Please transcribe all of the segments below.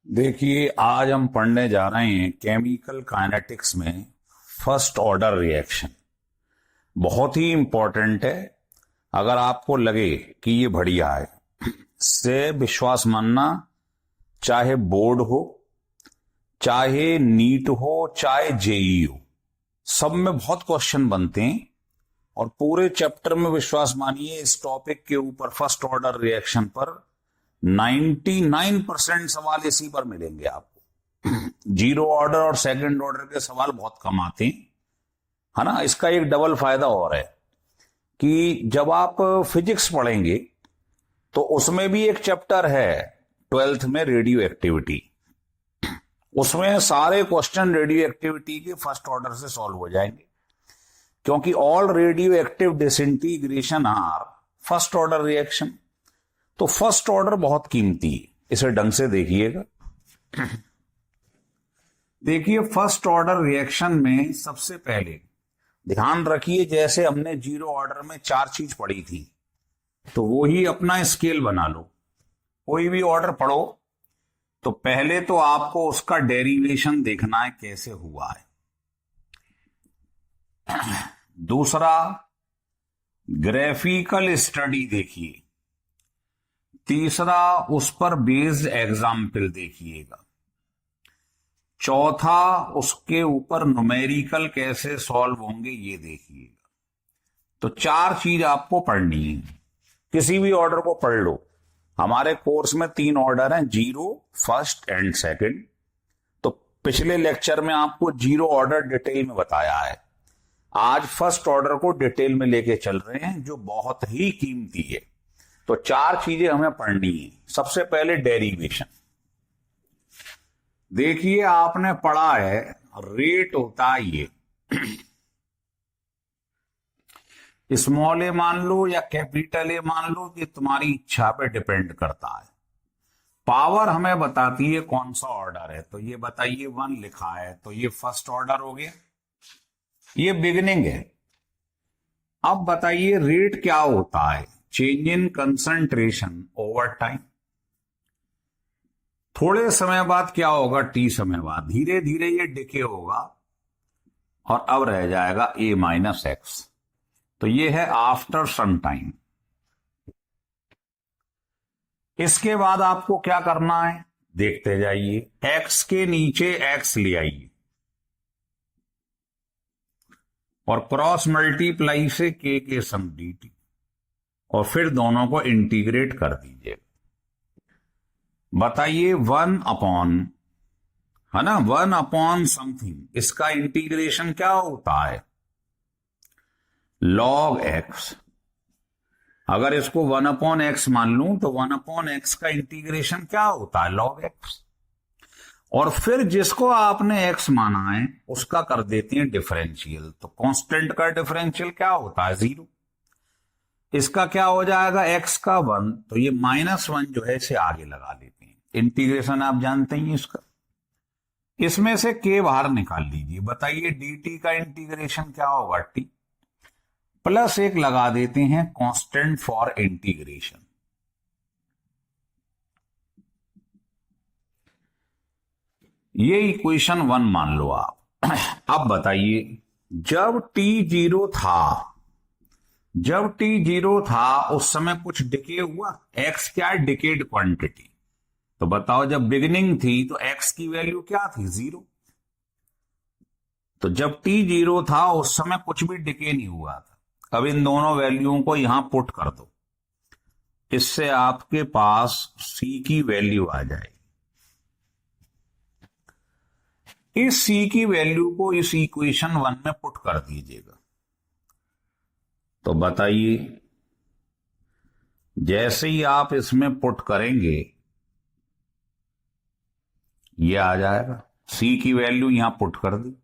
देखिए, आज हम पढ़ने जा रहे हैं केमिकल काइनेटिक्स में फर्स्ट ऑर्डर रिएक्शन। बहुत ही इंपॉर्टेंट है। अगर आपको लगे कि ये बढ़िया है, से विश्वास मानना, चाहे बोर्ड हो, चाहे नीट हो, चाहे जेई हो, सब में बहुत क्वेश्चन बनते हैं। और पूरे चैप्टर में विश्वास मानिए, इस टॉपिक के ऊपर फर्स्ट ऑर्डर रिएक्शन पर 99% सवाल इसी पर मिलेंगे आपको। जीरो ऑर्डर और सेकंड ऑर्डर के सवाल बहुत कम आते हैं, है ना। इसका एक डबल फायदा और है कि जब आप फिजिक्स पढ़ेंगे तो उसमें भी एक चैप्टर है 12th में, रेडियो एक्टिविटी। उसमें सारे क्वेश्चन रेडियो एक्टिविटी के फर्स्ट ऑर्डर से सॉल्व हो जाएंगे, क्योंकि all radioactive disintegration are first order reaction. तो फर्स्ट ऑर्डर बहुत कीमती है, इसे ढंग से देखिएगा। देखिए, फर्स्ट ऑर्डर रिएक्शन में सबसे पहले ध्यान रखिए, जैसे हमने जीरो ऑर्डर में 4 चीज पढ़ी थी, तो वो ही अपना स्केल बना लो। कोई भी ऑर्डर पढ़ो तो पहले तो आपको उसका डेरिवेशन देखना है, कैसे हुआ है। दूसरा, ग्राफिकल स्टडी देखिए। तीसरा, उस पर बेस्ड एग्जाम्पल देखिएगा। चौथा, उसके ऊपर न्यूमेरिकल कैसे सॉल्व होंगे ये देखिएगा। तो 4 चीज आपको पढ़नी है। किसी भी ऑर्डर को पढ़ लो। हमारे कोर्स में 3 ऑर्डर हैं, जीरो, फर्स्ट एंड सेकंड। तो पिछले लेक्चर में आपको जीरो ऑर्डर डिटेल में बताया है। आज फर्स्ट ऑर्डर को डिटेल में लेके चल रहे हैं, जो बहुत ही कीमती है। तो 4 चीजें हमें पढ़नी है। सबसे पहले डेरिवेशन। देखिए, आपने पढ़ा है रेट होता है ये, स्मॉल ए मान लो या कैपिटल ए मान लो, कि तुम्हारी इच्छा पे डिपेंड करता है। पावर हमें बताती है कौन सा ऑर्डर है। तो ये बताइए, 1 लिखा है तो ये फर्स्ट ऑर्डर हो गया, ये बिगिनिंग है। अब बताइए रेट क्या होता है? Change in concentration over time. थोड़े समय बाद क्या होगा? टी समय बाद धीरे धीरे ये डिके होगा और अब रह जाएगा a माइनस एक्स। तो ये है आफ्टर सम टाइम। इसके बाद आपको क्या करना है, देखते जाइए। x के नीचे x ले आइए और क्रॉस मल्टीप्लाई से k के सम dt, और फिर दोनों को इंटीग्रेट कर दीजिए। बताइए 1 अपॉन, है ना, 1 अपॉन समथिंग, इसका इंटीग्रेशन क्या होता है? Log x. अगर इसको 1 अपॉन एक्स मान लूं तो 1 अपॉन एक्स का इंटीग्रेशन क्या होता है? Log x. और फिर जिसको आपने एक्स माना है उसका कर देते हैं डिफरेंशियल। तो कांस्टेंट का डिफरेंशियल क्या होता है? 0। इसका क्या हो जाएगा? एक्स का 1, तो ये -1 जो है इसे आगे लगा लेते हैं। इंटीग्रेशन आप जानते ही इसका। इसमें से के बाहर निकाल लीजिए। बताइए dt का इंटीग्रेशन क्या होगा? t प्लस 1 लगा देते हैं कांस्टेंट फॉर इंटीग्रेशन। ये इक्वेशन 1 मान लो आप। अब बताइए, जब t 0 था, उस समय कुछ डिके हुआ? x क्या है? Decade quantity. तो बताओ, जब बिगिनिंग थी तो x की वैल्यू क्या थी? 0। तो जब t 0 था उस समय कुछ भी डिके नहीं हुआ था। अब इन दोनों वैल्यूओं को यहां पुट कर दो, इससे आपके पास c की वैल्यू आ जाएगी। इस c की वैल्यू को इस इक्वेशन 1 में पुट कर दीजिएगा। तो बताइए, जैसे ही आप इसमें पुट करेंगे ये आ जाएगा। c की वैल्यू यहां पुट कर दी।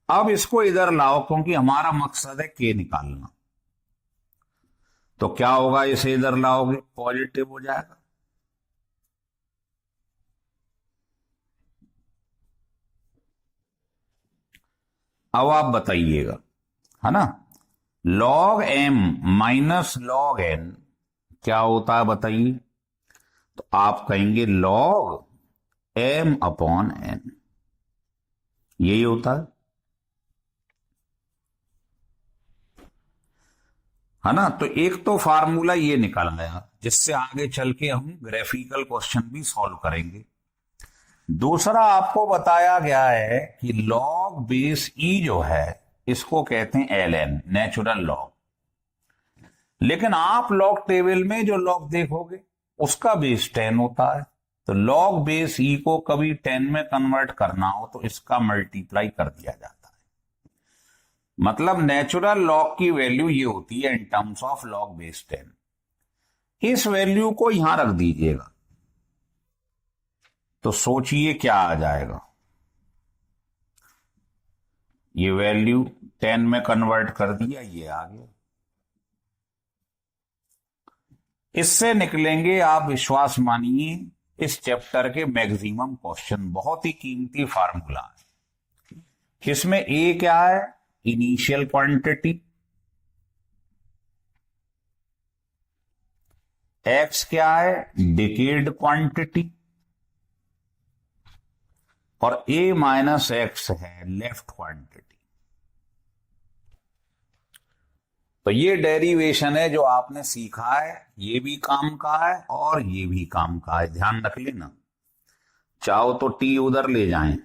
अब इसको इधर लाओ, क्योंकि हमारा मकसद है k निकालना। तो क्या होगा? इसे इधर लाओगे, पॉजिटिव हो जाएगा। अब आप बताइएगा, है ना, log m minus log n क्या होता है? बताइए। तो आप कहेंगे log m अपॉन n, यही होता है ना। तो एक तो फार्मूला ये निकल आया जिससे आगे चल के हम ग्राफिकल क्वेश्चन भी सॉल्व करेंगे। दूसरा आपको बताया गया है कि लॉग बेस ई जो है इसको कहते हैं ln, नेचुरल लॉग। लेकिन आप लॉग टेबल में जो लॉग देखोगे उसका बेस 10 होता है। तो लॉग बेस ई को कभी 10 में कन्वर्ट करना हो तो इसका मल्टीप्लाई कर दिया जाता है। मतलब नेचुरल लॉग की वैल्यू ये होती है in terms of log base 10। इस वैल्यू को यहां रख दीजिएगा तो सोचिए क्या आ जाएगा। ये वैल्यू 10 में कन्वर्ट कर दिया, ये आ गया। इससे निकलेंगे, आप विश्वास मानिए, इस चैप्टर के मैक्सिमम क्वेश्चन। बहुत ही कीमती फार्मूला है। इसमें ए क्या है? Initial quantity. एक्स क्या है? Decade quantity. और ए माइनस एक्स है लेफ्ट क्वांटिटी। तो ये डेरिवेशन है जो आपने सीखा है, ये भी काम का है और ये भी काम का है, ध्यान रख लेना। चाहो तो टी उधर ले जाएं,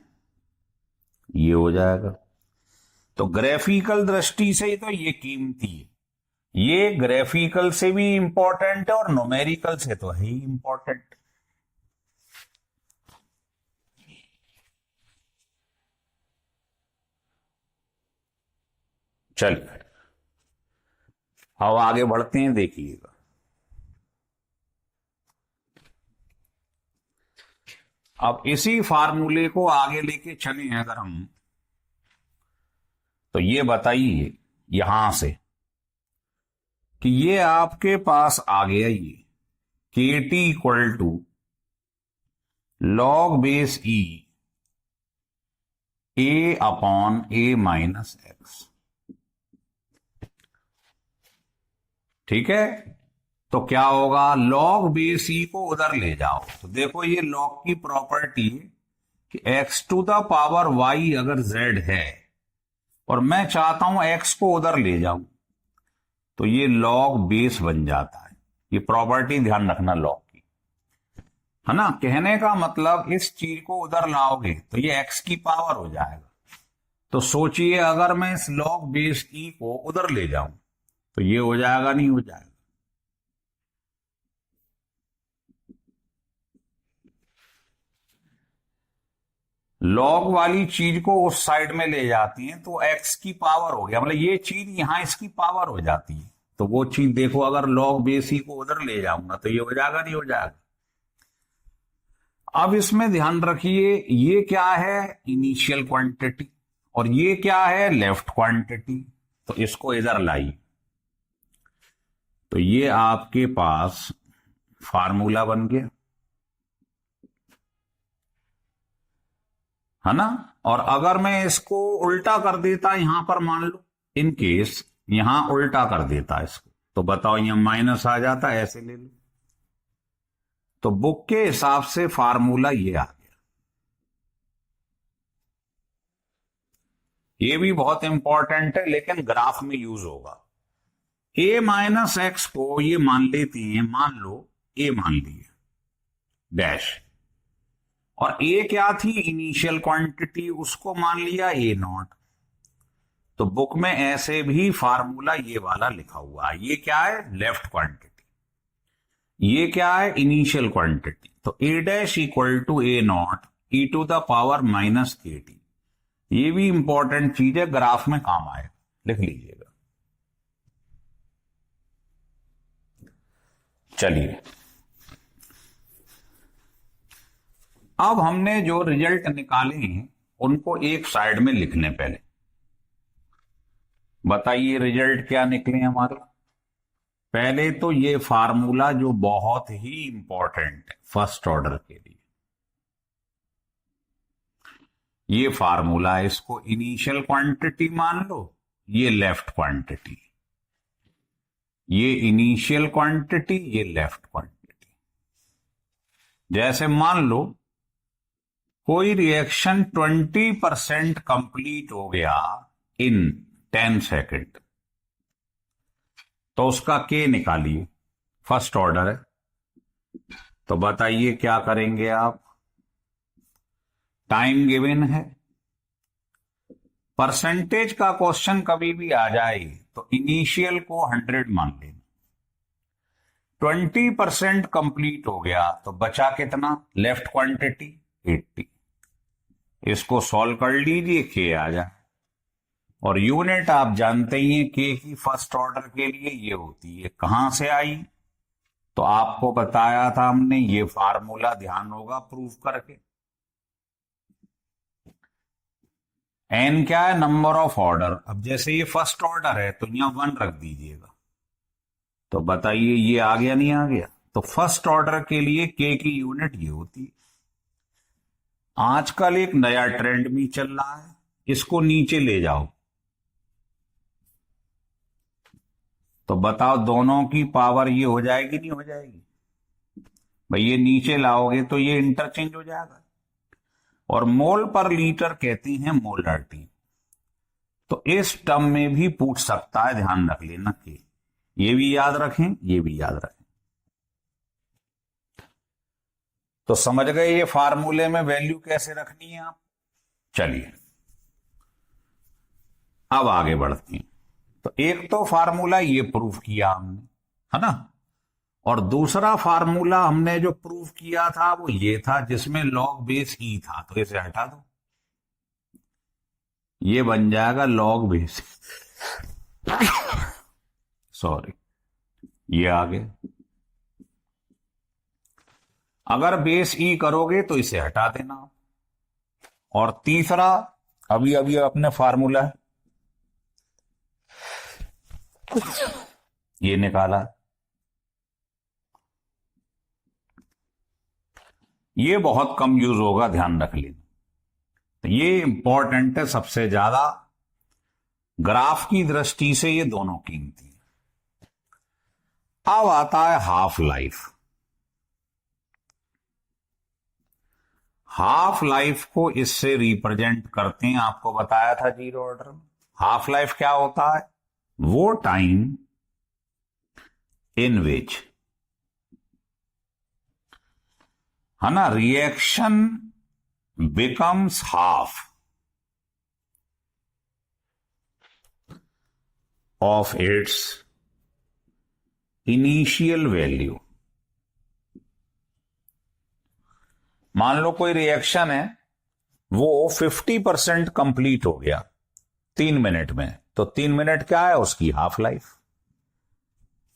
ये हो जाएगा। तो ग्राफिकल दृष्टि से ही तो ये कीमती है। ये ग्राफिकल से भी इंपॉर्टेंट है और न्यूमेरिकल से तो है ही इंपॉर्टेंट। चलिए अब आगे बढ़ते हैं, देखिएगा। अब इसी फार्मूले को आगे लेके चले अगर हम, तो ये बताइए यहां से कि ये आपके पास आ गया ये k t equal to log base e a upon a minus x. ठीक है, तो क्या होगा? लॉग बेस ई को उधर ले जाओ। तो देखो ये लॉग की प्रॉपर्टी है कि x to the power y अगर जेड है और मैं चाहता हूं एक्स को उधर ले जाऊं तो ये लॉग बेस बन जाता है। ये प्रॉपर्टी ध्यान रखना लॉग की, है ना। कहने का मतलब इस चीज को उधर लाओगे तो ये एक्स की पावर हो जाएगा। तो सोचिए अगर मैं इस लॉग बेस ई को उधर ले जाऊं तो ये हो जाएगा, नहीं हो जाएगा? लॉग वाली चीज को उस साइड में ले जाती हैं तो एक्स की पावर हो गया, मतलब ये चीज यहां इसकी पावर हो जाती है। तो वो चीज देखो, अगर लॉग बेस ई को उधर ले जाऊंगा तो ये हो जाएगा, नहीं हो जाएगा? अब इसमें ध्यान रखिए, ये क्या है? इनिशियल क्वांटिटी, और ये क्या है? Left quantity. तो इसको इधर लाइए तो ये आपके पास फार्मूला बन गया, है ना। और अगर मैं इसको उल्टा कर देता, यहां पर मान लो इन केस यहां उल्टा कर देता इसको, तो बताओ यहां माइनस आ जाता, ऐसे ले लो। तो बुक के हिसाब से फार्मूला ये आ गया। ये भी बहुत इंपॉर्टेंट है लेकिन ग्राफ में यूज होगा। ए माइनस एक्स को ये मान लेते हैं, मान लो ए मान लिए डैश, और ए क्या थी? इनिशियल क्वांटिटी, उसको मान लिया ए नॉट। तो बुक में ऐसे भी फार्मूला ये वाला लिखा हुआ है। ये क्या है? Left quantity. ये क्या है? Initial quantity. तो A dash equal to A not E to the power minus K T. ये भी इंपॉर्टेंट चीज है, ग्राफ में काम आएगा, लिख लीजिएगा। चलिए अब हमने जो रिजल्ट निकाले हैं उनको एक साइड में लिखने। पहले बताइए रिजल्ट क्या निकले हमारे। पहले तो ये फार्मूला जो बहुत ही इंपॉर्टेंट है फर्स्ट ऑर्डर के लिए, ये फार्मूला है। इसको इनिशियल क्वांटिटी मान लो, ये लेफ्ट क्वांटिटी, ये इनिशियल क्वांटिटी, ये लेफ्ट क्वांटिटी। जैसे मान लो कोई रिएक्शन 20% कंप्लीट हो गया इन 10 सेकेंड, तो उसका के निकालिए, फर्स्ट ऑर्डर है। तो बताइए क्या करेंगे आप। टाइम गिवन है, परसेंटेज का क्वेश्चन कभी भी आ जाए तो इनिशियल को 100 मान लेना। 20% कंप्लीट हो गया तो बचा कितना, लेफ्ट क्वांटिटी 80। इसको सॉल्व कर लीजिए, के आ जाए। और यूनिट आप जानते ही हैं के की फर्स्ट ऑर्डर के लिए ये होती है। कहां से आई, तो आपको बताया था हमने, ये फार्मूला ध्यान होगा प्रूफ करके। एन क्या है, नंबर ऑफ ऑर्डर। अब जैसे ये फर्स्ट ऑर्डर है तो यहां 1 रख दीजिएगा। तो बताइए ये आ गया नहीं आ गया। तो फर्स्ट ऑर्डर के लिए के की यूनिट ये होती है। आजकल एक नया ट्रेंड भी चल रहा है, इसको नीचे ले जाओ। तो बताओ दोनों की पावर ये हो जाएगी नहीं हो जाएगी। भाई ये नीचे लाओगे तो ये इंटरचेंज हो जाएगा। और मोल पर लीटर कहती हैं मोलरिटी। तो इस टर्म में भी पूछ सकता है, ध्यान रख लेना कि ये भी याद रखें, ये भी याद रखें। तो समझ गए ये फार्मूले में वैल्यू कैसे रखनी है आप। चलिए अब आगे बढ़ते हैं। तो एक तो फार्मूला ये प्रूफ किया हमने, है ना। और दूसरा फार्मूला हमने जो प्रूफ किया था वो ये था जिसमें लॉग बेस ई था। तो इसे हटा दो, ये बन जाएगा लॉग बेस, सॉरी ये आ गया। अगर बेस ई करोगे तो इसे हटा देना। और तीसरा अभी अभी अपने फार्मूला ये निकाला, ये बहुत कम यूज होगा, ध्यान रख लेना। तो ये इंपॉर्टेंट है सबसे ज्यादा, ग्राफ की दृष्टि से ये दोनों कीमती है। अब आता है हाफ लाइफ। हाफ लाइफ को इससे रिप्रेजेंट करते हैं, आपको बताया था जीरो ऑर्डर में। हाफ लाइफ क्या होता है, वो टाइम इन विच, है ना, reaction becomes half of its initial value. मान लो कोई रिएक्शन है, वो 50% कंप्लीट हो गया 3 मिनट में, तो 3 मिनट क्या है उसकी हाफ लाइफ।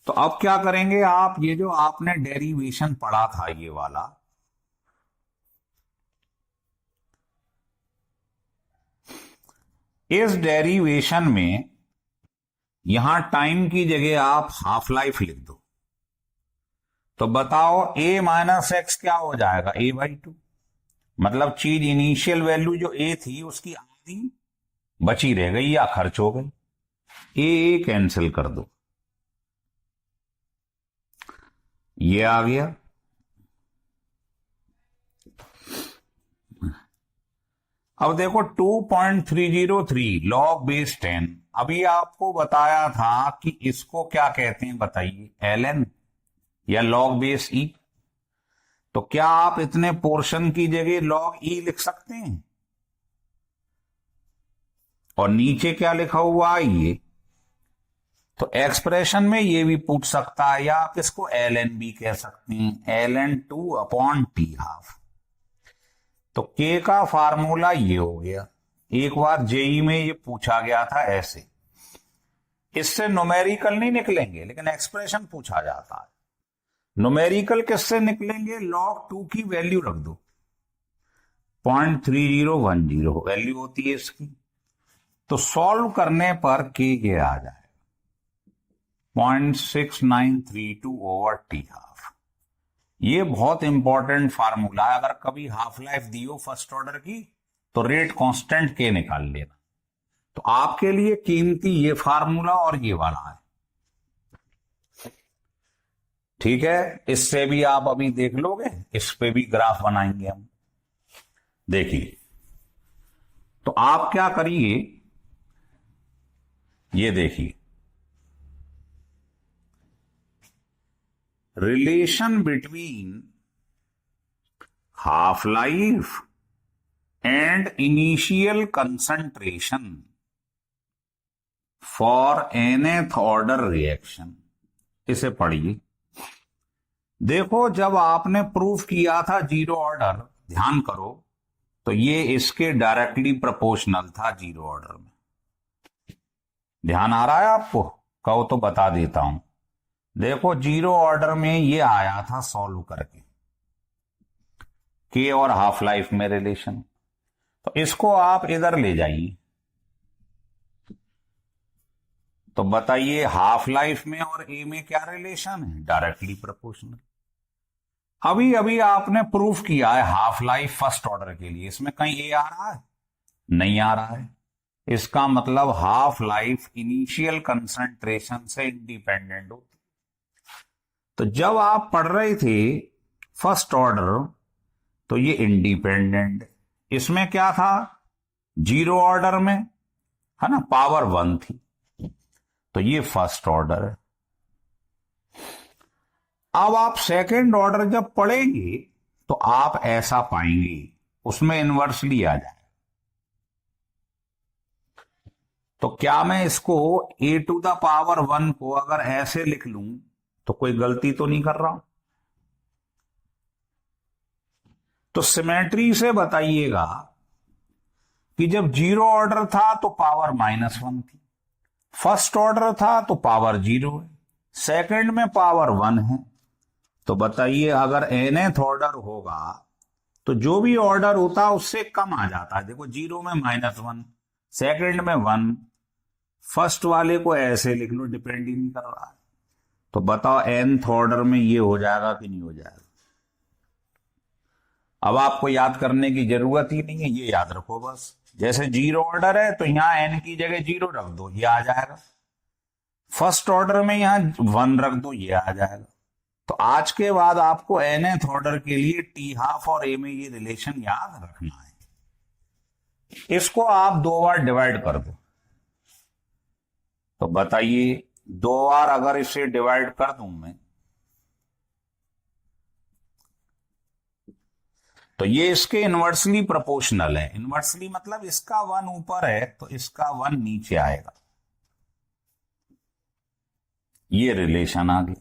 तो अब क्या करेंगे आप, ये जो आपने डेरिवेशन पढ़ा था ये वाला, इस डेरिवेशन में यहां टाइम की जगह आप हाफ लाइफ लिख दो। तो बताओ a माइनस एक्स क्या हो जाएगा, a/2। मतलब चीज इनिशियल वैल्यू जो a थी उसकी आधी बची रह गई या खर्च हो गई, a कैंसिल कर दो, ये आ गया। अब देखो 2.303 लॉग बेस 10। अभी आपको बताया था कि इसको क्या कहते हैं बताइए, ln या लॉग बेस ई। तो क्या आप इतने पोर्शन की जगह लॉग ई लिख सकते हैं। और नीचे क्या लिखा हुआ है ये, तो एक्सप्रेशन में ये भी पूछ सकता है, या आप इसको ln भी कह सकते हैं, ln2/t12। तो के का फार्मूला ये हो गया। एक बार जेई में ये पूछा गया था ऐसे, इससे न्यूमेरिकल नहीं निकलेंगे लेकिन एक्सप्रेशन पूछा जाता है। न्यूमेरिकल किससे निकलेंगे, log 2 की वैल्यू रख दो, 0.3010 वैल्यू होती है इसकी। तो सॉल्व करने पर के ये आ जाएगा 0.6932/t12। ये बहुत इंपॉर्टेंट फार्मूला है। अगर कभी हाफ लाइफ दी हो फर्स्ट ऑर्डर की तो रेट कांस्टेंट के निकाल लेना। तो आपके लिए कीमती ये फार्मूला और ये वाला है, ठीक है। इससे भी आप अभी देख लोगे, इस पे भी ग्राफ बनाएंगे हम। देखिए, तो आप क्या करिए, ये देखिए, relation between half life and initial concentration for nth order reaction, इसे पढ़िए। देखो, जब आपने प्रूफ किया था जीरो ऑर्डर, ध्यान करो, तो ये इसके डायरेक्टली प्रोपोर्शनल था जीरो ऑर्डर में। ध्यान आ रहा है आपको? कहो तो बता देता हूं। देखो, जीरो ऑर्डर में ये आया था सॉल्व करके, के और हाफ लाइफ में रिलेशन। तो इसको आप इधर ले जाइए, तो बताइए हाफ लाइफ में और ए में क्या रिलेशन है? Directly proportional. अभी अभी आपने प्रूफ किया है हाफ लाइफ फर्स्ट ऑर्डर के लिए, इसमें कहीं ए आ रहा है? नहीं आ रहा है। इसका मतलब हाफ लाइफ इनिशियल कंसंट्रेशन से इंडिपेंडेंट होती। तो जब आप पढ़ रहे थे फर्स्ट ऑर्डर, तो ये इंडिपेंडेंट, इसमें क्या था? जीरो ऑर्डर में, है ना, पावर 1 थी, तो ये फर्स्ट ऑर्डर है। अब आप सेकंड ऑर्डर जब पढ़ेंगे तो आप ऐसा पाएंगे, उसमें इन्वर्सली आ जाए। तो क्या मैं इसको a टू द पावर 1 को अगर ऐसे लिख लूं तो कोई गलती तो नहीं कर रहा हूं? तो सिमेट्री से बताइएगा कि जब जीरो ऑर्डर था तो पावर -1 थी, फर्स्ट ऑर्डर था तो पावर 0 है, सेकंड में पावर 1 है। तो बताइए, अगर nth ऑर्डर होगा तो जो भी ऑर्डर होता है उससे कम आ जाता है। देखो, जीरो में -1, सेकंड में 1, फर्स्ट वाले को ऐसे लिख लो, डिपेंड ही नहीं कर रहा है। तो बताओ nth ऑर्डर में ये हो जाएगा कि नहीं हो जाएगा? अब आपको याद करने की जरूरत ही नहीं है, ये याद रखो बस। जैसे जीरो ऑर्डर है तो यहां n की जगह 0 रख दो, ये आ जाएगा। फर्स्ट ऑर्डर में यहां 1 रख दो, ये आ जाएगा। तो आज के बाद आपको nth ऑर्डर के लिए टी हाफ और ए में ये रिलेशन याद रखना है। इसको आप 2 बार डिवाइड कर दो, तो बताइए 2 बार अगर इसे डिवाइड कर दूं मैं, तो ये इसके इनवर्सली प्रोपोर्शनल है। इनवर्सली मतलब इसका 1 ऊपर है तो इसका 1 नीचे आएगा, ये रिलेशन आ गई।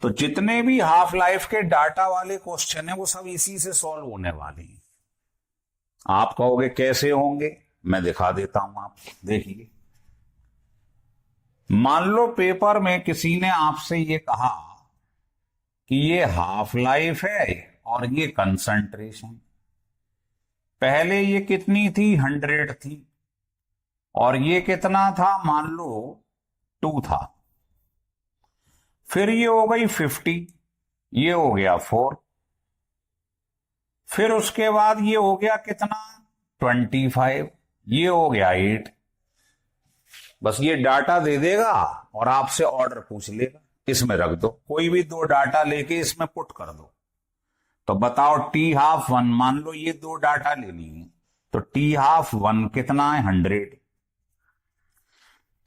तो जितने भी हाफ लाइफ के डाटा वाले क्वेश्चन है वो सब इसी से सॉल्व होने वाले हैं। आप कहोगे कैसे होंगे, मैं दिखा देता हूं आपको। देखिए, मान लो पेपर में किसी ने आपसे ये कहा कि ये हाफ लाइफ है और ये कंसंट्रेशन, पहले ये कितनी थी? 100 थी, और ये कितना था? मान लो 2 था। फिर ये हो गई 50, ये हो गया 4, फिर उसके बाद ये हो गया कितना? 25, ये हो गया 8। बस ये डाटा दे देगा और आपसे ऑर्डर पूछ लेगा, इसमें रख दो। कोई भी 2 डाटा लेके इसमें पुट कर दो। तो बताओ टी हाफ 1, मान लो ये 2 डाटा ले लिए, तो टी हाफ 1 कितना है? 100।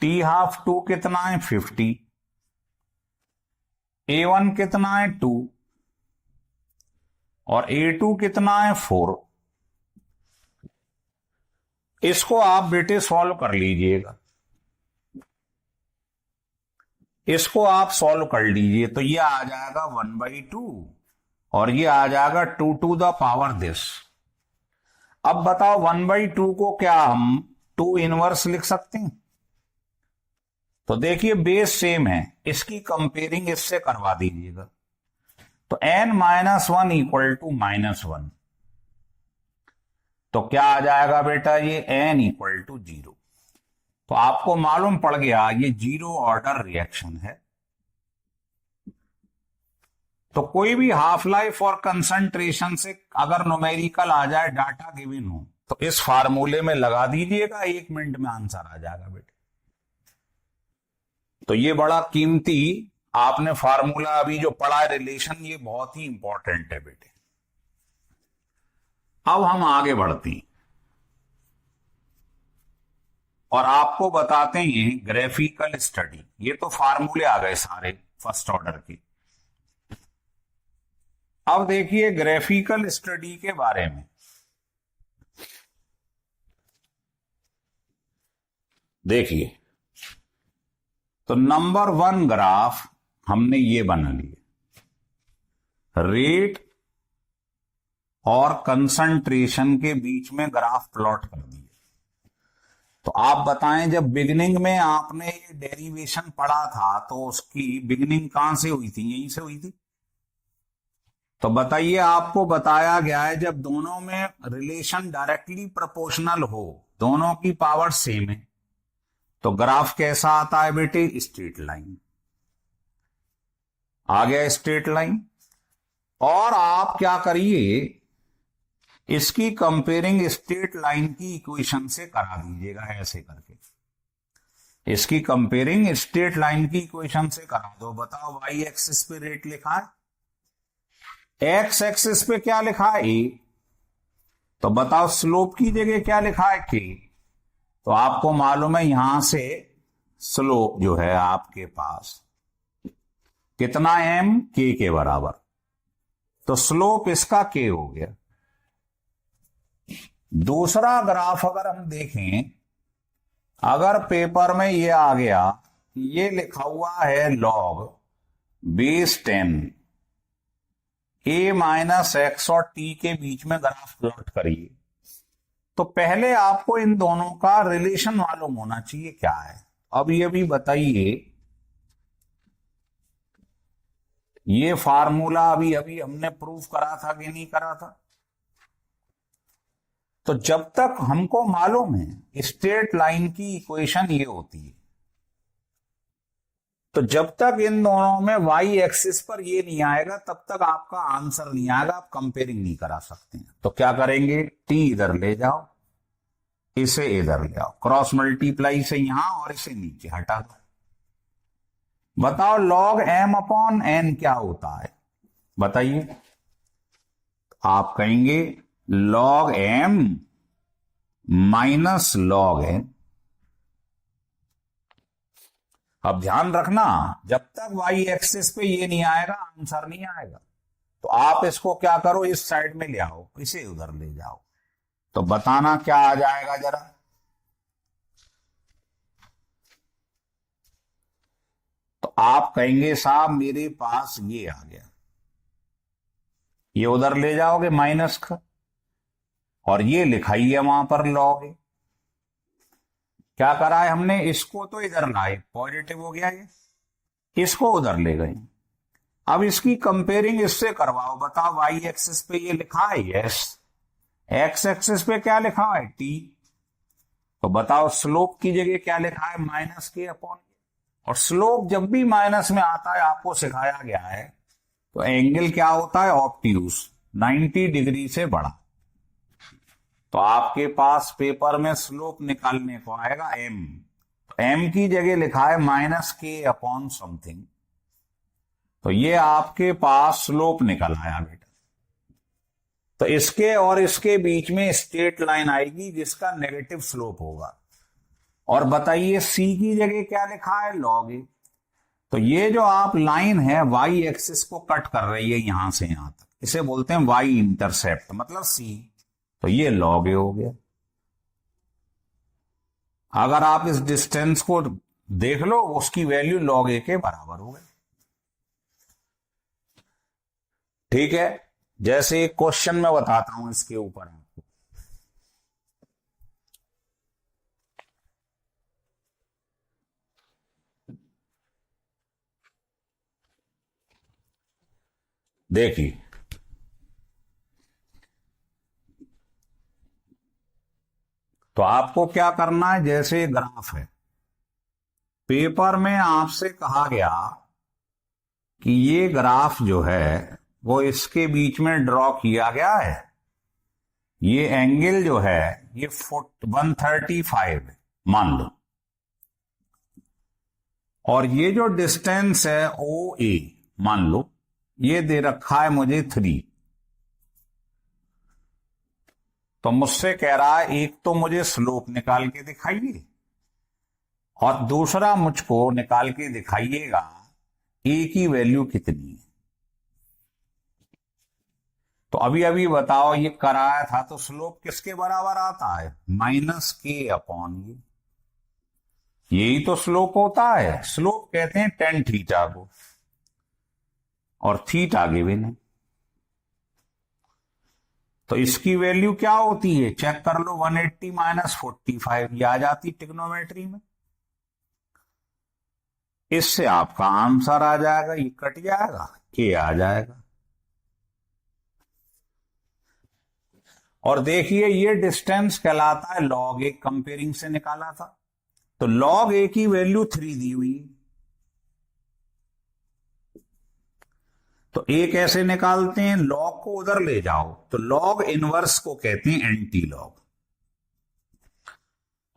टी हाफ 2 कितना है? 50। A1 कितना है? 2, और A2 कितना है? 4। इसको आप बेटे सॉल्व कर लीजिएगा, इसको आप सॉल्व कर लीजिए, तो ये आ जाएगा 1/2 और ये आ जाएगा 2 टू द पावर दिस। अब बताओ 1/2 को क्या हम 2 इनवर्स लिख सकते हैं? तो देखिए बेस सेम है, इसकी कंपेयरिंग इससे करवा दीजिएगा। तो n-1 इक्वल टू -1, तो क्या आ जाएगा बेटा? ये n इक्वल टू 0। तो आपको मालूम पड़ गया ये जीरो ऑर्डर रिएक्शन है। तो कोई भी हाफ लाइफ और कंसंट्रेशन से अगर न्यूमेरिकल आ जाए, डाटा गिवन हो, तो इस फार्मूले में लगा दीजिएगा, 1 मिनट में आंसर आ जाएगा बेटे। तो ये बड़ा कीमती आपने फार्मूला अभी जो पढ़ा है रिलेशन, ये बहुत ही इंपॉर्टेंट है बेटे। अब हम आगे बढ़ते हैं और आपको बताते हैं ग्राफिकल स्टडी। ये तो फार्मूले आ गए सारे फर्स्ट ऑर्डर के। अब देखिए ग्राफिकल स्टडी के बारे में। देखिए तो नंबर 1 ग्राफ हमने ये बना लिया, रेट और कंसंट्रेशन के बीच में ग्राफ प्लॉट कर दिया। तो आप बताएं, जब बिगिनिंग में आपने ये डेरिवेशन पढ़ा था तो उसकी बिगिनिंग कहां से हुई थी? यहीं से हुई थी। तो बताइए, आपको बताया गया है जब दोनों में रिलेशन डायरेक्टली प्रोपोर्शनल हो, दोनों की पावर सेम है, तो ग्राफ कैसा आता है बेटे? Straight line. आ गया स्ट्रेट लाइन। और आप क्या करिए, इसकी कंपेयरिंग स्ट्रेट लाइन की इक्वेशन से करा दीजिएगा, ऐसे करके इसकी कंपेयरिंग स्ट्रेट लाइन की इक्वेशन से करा दो। बताओ, वाई एक्सिस पे रेट लिखा है, एक्स एक्सिस पे क्या लिखा है? ए। तो बताओ स्लोप की जगह क्या लिखा है? के। तो आपको मालूम है यहां से स्लोप जो है आपके पास कितना? एम के बराबर। तो स्लोप इसका के हो गया। दूसरा ग्राफ अगर हम देखें, अगर पेपर में ये आ गया, ये लिखा हुआ है लॉग बेस 10 ए माइनस एक्स और टी के बीच में ग्राफ प्लॉट करिए, तो पहले आपको इन दोनों का रिलेशन मालूम होना चाहिए क्या है। अब ये भी बताइए, ये फार्मूला अभी अभी हमने प्रूफ करा था कि नहीं करा था? तो जब तक हमको मालूम है स्ट्रेट लाइन की इक्वेशन ये होती है, तो जब तक इन दोनों में वाई एक्सिस पर ये नहीं आएगा तब तक आपका आंसर नहीं आएगा, आप कंपेयरिंग नहीं करा सकते हैं। तो क्या करेंगे? टी इधर ले जाओ, इसे इधर ले आओ, क्रॉस मल्टीप्लाई से यहां और इसे नीचे हटा दो। बताओ लॉग एम अपॉन एन क्या होता है? बताइए। आप कहेंगे log m minus log n. अब ध्यान रखना, जब तक वाई एक्सिस पे ये नहीं आएगा आंसर नहीं आएगा। तो आप इसको क्या करो, इस साइड में ले आओ, इसे उधर ले जाओ, तो बताना क्या आ जाएगा जरा। तो आप कहेंगे साहब मेरे पास ये आ गया, ये उधर ले जाओगे माइनस का, और ये लिखाइए वहां पर लॉग है। क्या करा है हमने? इसको तो इधर लाए, पॉजिटिव हो गया ये, इसको उधर ले गए। अब इसकी कंपेयरिंग इससे करवाओ। बताओ वाई एक्सिस पे ये लिखा है यस, एक्स एक्सिस पे क्या लिखा है? टी। तो बताओ स्लोप की जगह क्या लिखा है? माइनस के अपॉन। और स्लोप जब भी माइनस में आता है आपको सिखाया गया है तो एंगल क्या होता है? ऑब्ट्यूज, 90 डिग्री से बड़ा। तो आपके पास पेपर में स्लोप निकालने को आएगा एम, एम की जगह लिखा है माइनस के अपॉन समथिंग। तो ये आपके पास स्लोप निकल आया बेटा। तो इसके और इसके बीच में स्ट्रेट लाइन आएगी जिसका नेगेटिव स्लोप होगा। और बताइए सी की जगह क्या लिखा है? लॉग ए। तो ये जो आप लाइन है वाई एक्सिस को कट कर रही है यहां से यहां तक, इसे बोलते हैं वाई इंटरसेप्ट, मतलब सी। तो ये लॉग ए हो गया। अगर आप इस डिस्टेंस को देख लो, उसकी वैल्यू लॉग ए के बराबर हो गई। ठीक है, जैसे एक क्वेश्चन में बताता हूं इसके ऊपर आपको। देखिए, तो आपको क्या करना है, जैसे ग्राफ है, पेपर में आपसे कहा गया कि ये ग्राफ जो है वो इसके बीच में ड्रॉ किया गया है। ये एंगल जो है ये 135 है मान लो, और ये जो डिस्टेंस है ओ ए मान लो, ये दे रखा है मुझे 3। तो मुझसे कह रहा है एक तो मुझे स्लोप निकाल के दिखाइए और दूसरा मुझको निकाल के दिखाइएगा ए की वैल्यू कितनी है। तो अभी अभी बताओ ये कराया था तो स्लोप किसके बराबर आता है, माइनस के अपॉन ये, यही तो स्लोप होता है। स्लोप कहते हैं टेन थीटा को, और थीटा गिवन है। तो इसकी वैल्यू क्या होती है, चेक कर लो, 180 माइनस 45 ये आ जाती ट्रिग्नोमेट्री में। इससे आपका आंसर आ जाएगा, ये कट जाएगा, के आ जाएगा। और देखिए ये डिस्टेंस कहलाता है लॉग ए, कंपेयरिंग से निकाला था। तो लॉग ए की वैल्यू 3 दी हुई है, तो ए कैसे निकालते हैं, लॉग को उधर ले जाओ, तो लॉग इनवर्स को कहते हैं एंटी लॉग।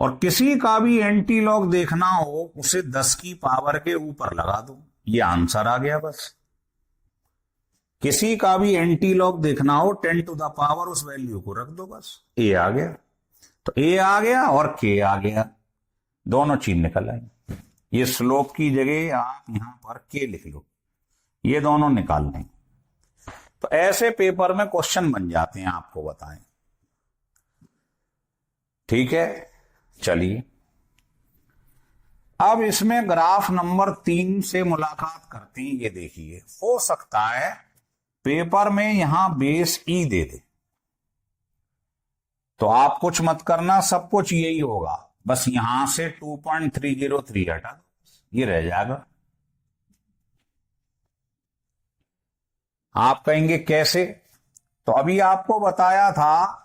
और किसी का भी एंटी लॉग देखना हो उसे 10 की पावर के ऊपर लगा दो, ये आंसर आ गया बस। किसी का भी एंटी लॉग देखना हो 10 टू द पावर उस वैल्यू को रख दो बस, ए आ गया। तो ए आ गया और के आ गया, दोनों चीज निकल आई। ये स्लोप की जगह आप यहां पर के लिख लो, ये दोनों निकाल लें। तो ऐसे पेपर में क्वेश्चन बन जाते हैं, आपको बताएं। ठीक है, चलिए अब इसमें ग्राफ नंबर 3 से मुलाकात करते हैं। ये देखिए, हो सकता है पेपर में यहां बेस ई दे दे, तो आप कुछ मत करना, सब कुछ यही होगा, बस यहां से 2.303 हटा दो, ये रह जाएगा। आप कहेंगे कैसे, तो अभी आपको बताया था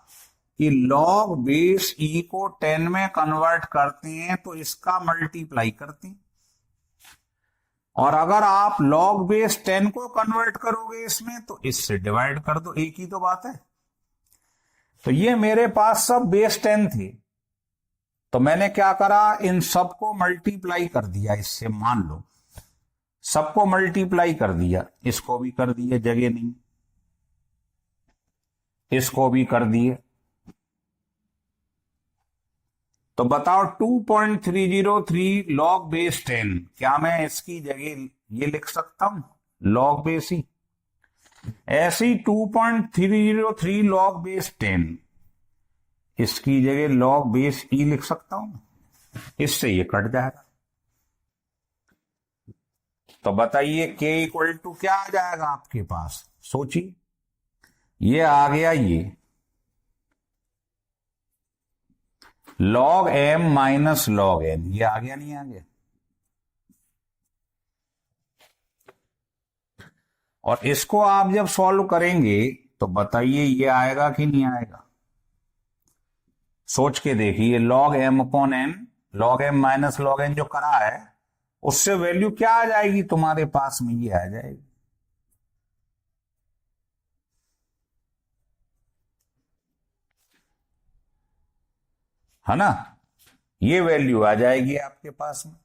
कि लॉग बेस ई को 10 में कन्वर्ट करते हैं तो इसका मल्टीप्लाई करते हैं, और अगर आप लॉग बेस 10 को कन्वर्ट करोगे इसमें तो इससे डिवाइड कर दो, एक ही तो बात है। तो ये मेरे पास सब बेस 10 थे, तो मैंने क्या करा, इन सबको मल्टीप्लाई कर दिया इससे, मान लो सबको मल्टीप्लाई कर दिया, इसको भी कर दिए, जगह नहीं, इसको भी कर दिए। तो बताओ 2.303 लॉग बेस 10, क्या मैं इसकी जगह ये लिख सकता हूं लॉग बेस ही, ऐसी 2.303 लॉग बेस 10 इसकी जगह लॉग बेस ई लिख सकता हूं, इससे ये कट जाएगा। तो बताइए के इक्वल टू क्या आ जाएगा आपके पास, सोचिए, ये आ गया, ये log m minus log n, ये आ गया, नहीं आ गया। और इसको आप जब सॉल्व करेंगे तो बताइए ये आएगा कि नहीं आएगा, सोच के देखिए। Log m upon n, log m minus log n जो करा है उससे वैल्यू क्या आ जाएगी तुम्हारे पास में, ये आ जाएगी। है ना, ये वैल्यू आ जाएगी आपके पास में,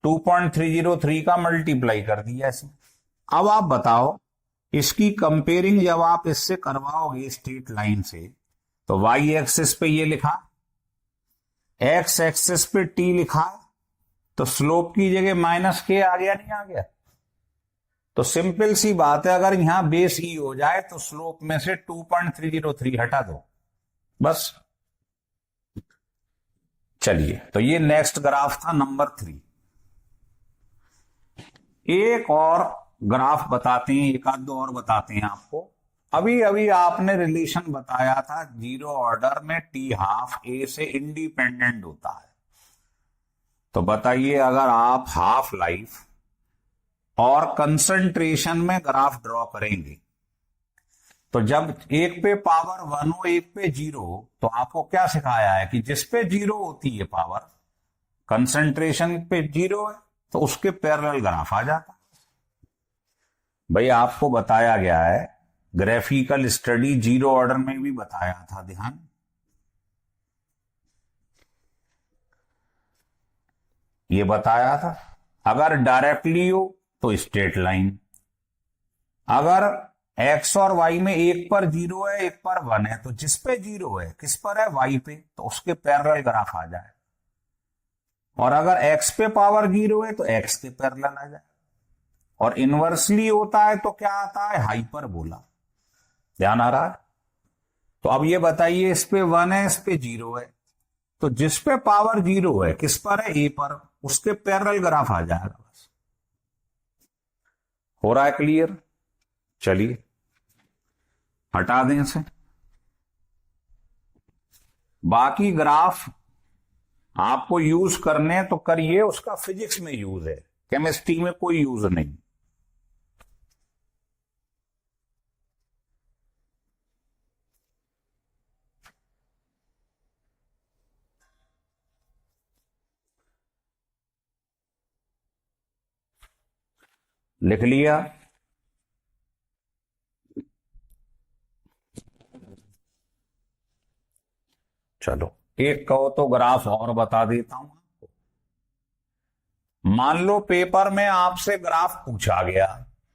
2.303 का मल्टीप्लाई कर दिया इसमें। अब आप बताओ इसकी कंपेयरिंग जब आप इससे करवाओगे स्ट्रेट लाइन से, तो वाई एक्सिस पे ये लिखा, एक्स एक्सिस पे टी लिखा, तो स्लोप की जगह माइनस के आ गया, नहीं आ गया। तो सिंपल सी बात है, अगर यहां बेस ई हो जाए तो स्लोप में से 2.303 हटा दो बस। चलिए, तो ये नेक्स्ट ग्राफ था नंबर 3। एक और ग्राफ बताते हैं, एक आध दो और बताते हैं आपको। अभी अभी आपने रिलेशन बताया था, जीरो ऑर्डर में टी हाफ ए से इंडिपेंडेंट होता है। तो बताइए, अगर आप हाफ लाइफ और कंसंट्रेशन में ग्राफ ड्रॉ करेंगे, तो जब एक पे पावर 1 हो एक पे 0 हो, तो आपको क्या सिखाया है कि जिस पे 0 होती है पावर, कंसंट्रेशन पे 0 है, तो उसके पैरेलल ग्राफ आ जाता है। भाई आपको बताया गया है, ग्राफिकल स्टडी जीरो ऑर्डर में भी बताया था, ध्यान। ये बताया था, अगर डायरेक्टली हो तो स्ट्रेट लाइन, अगर एक्स और वाई में एक पर 0 है, एक पर 1 है, तो जिस पे 0 है किस पर है, वाई पे, तो उसके पैरेलल ग्राफ आ जाए। और अगर एक्स पे पावर 0 है तो एक्स के पैरेलल आ जाए। और इनवर्सली होता है तो क्या आता है, हाइपरबोला। ध्यान आ रहा है? तो अब ये बताइए, इस पे 1 है, इस पे 0 है, तो जिस पे पावर 0 है किस पर है, ए पर, उसके पैरेलल ग्राफ आ जाएगा बस। हो रहा है क्लियर? चलिए हटा दें इसे। बाकी ग्राफ आपको यूज करने तो करिए, उसका फिजिक्स में यूज है, केमिस्ट्री में कोई यूज नहीं। लिख लिया? चलो एक कहो तो ग्राफ और बता देता हूं आपको। मान लो पेपर में आपसे ग्राफ पूछा गया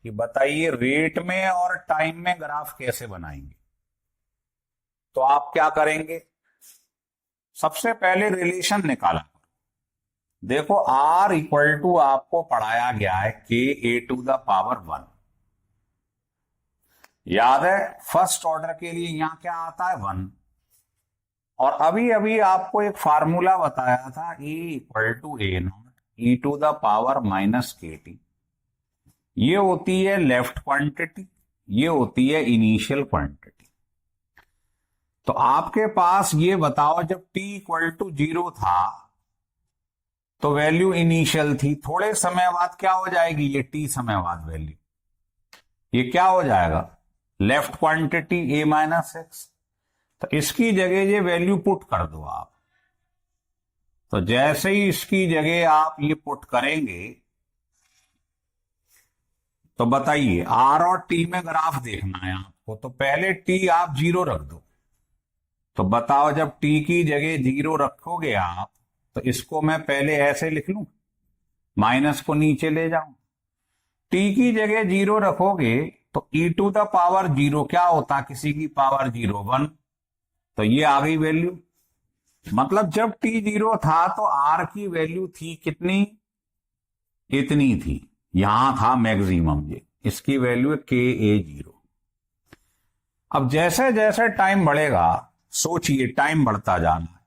कि बताइए रेट में और टाइम में ग्राफ कैसे बनाएंगे, तो आप क्या करेंगे? सबसे पहले रिलेशन निकाला। देखो R इक्वल टू आपको पढ़ाया गया है K⁴ याद है? फर्स्ट ऑर्डर के लिए यहां क्या आता है, 1। और अभी अभी आपको एक फार्मूला बताया था, E=A⁻e⁻ ये होती है लेफ्ट क्वांटिटी, ये होती है इनिशियल क्वांटिटी। तो आपके पास ये बताओ, जब t=0 था तो वैल्यू इनिशियल थी, थोड़े समय बाद क्या हो जाएगी, ये t समय बाद वैल्यू, ये क्या हो जाएगा, लेफ्ट क्वांटिटी A-x। तो इसकी जगह ये वैल्यू पुट कर दो आप। तो जैसे ही इसकी जगह आप ये पुट करेंगे, तो बताइए R और T में ग्राफ देखना है आपको, तो पहले T आप 0 रख दो। तो बताओ जब T की जगह 0 रखोगे आप, तो इसको मैं पहले ऐसे लिख लूं, माइनस को नीचे ले जाऊं। T की जगह 0 रखोगे तो e⁻0 क्या होता, किसी की पावर 0 1, तो ये आ गई वैल्यू। मतलब जब t 0 था तो R की वैल्यू थी कितनी, इतनी थी, यहां था मैक्सिमम, ये इसकी वैल्यू है Ka0। अब जैसे जैसे टाइम बढ़ेगा, सोचिए टाइम बढ़ता जाना है,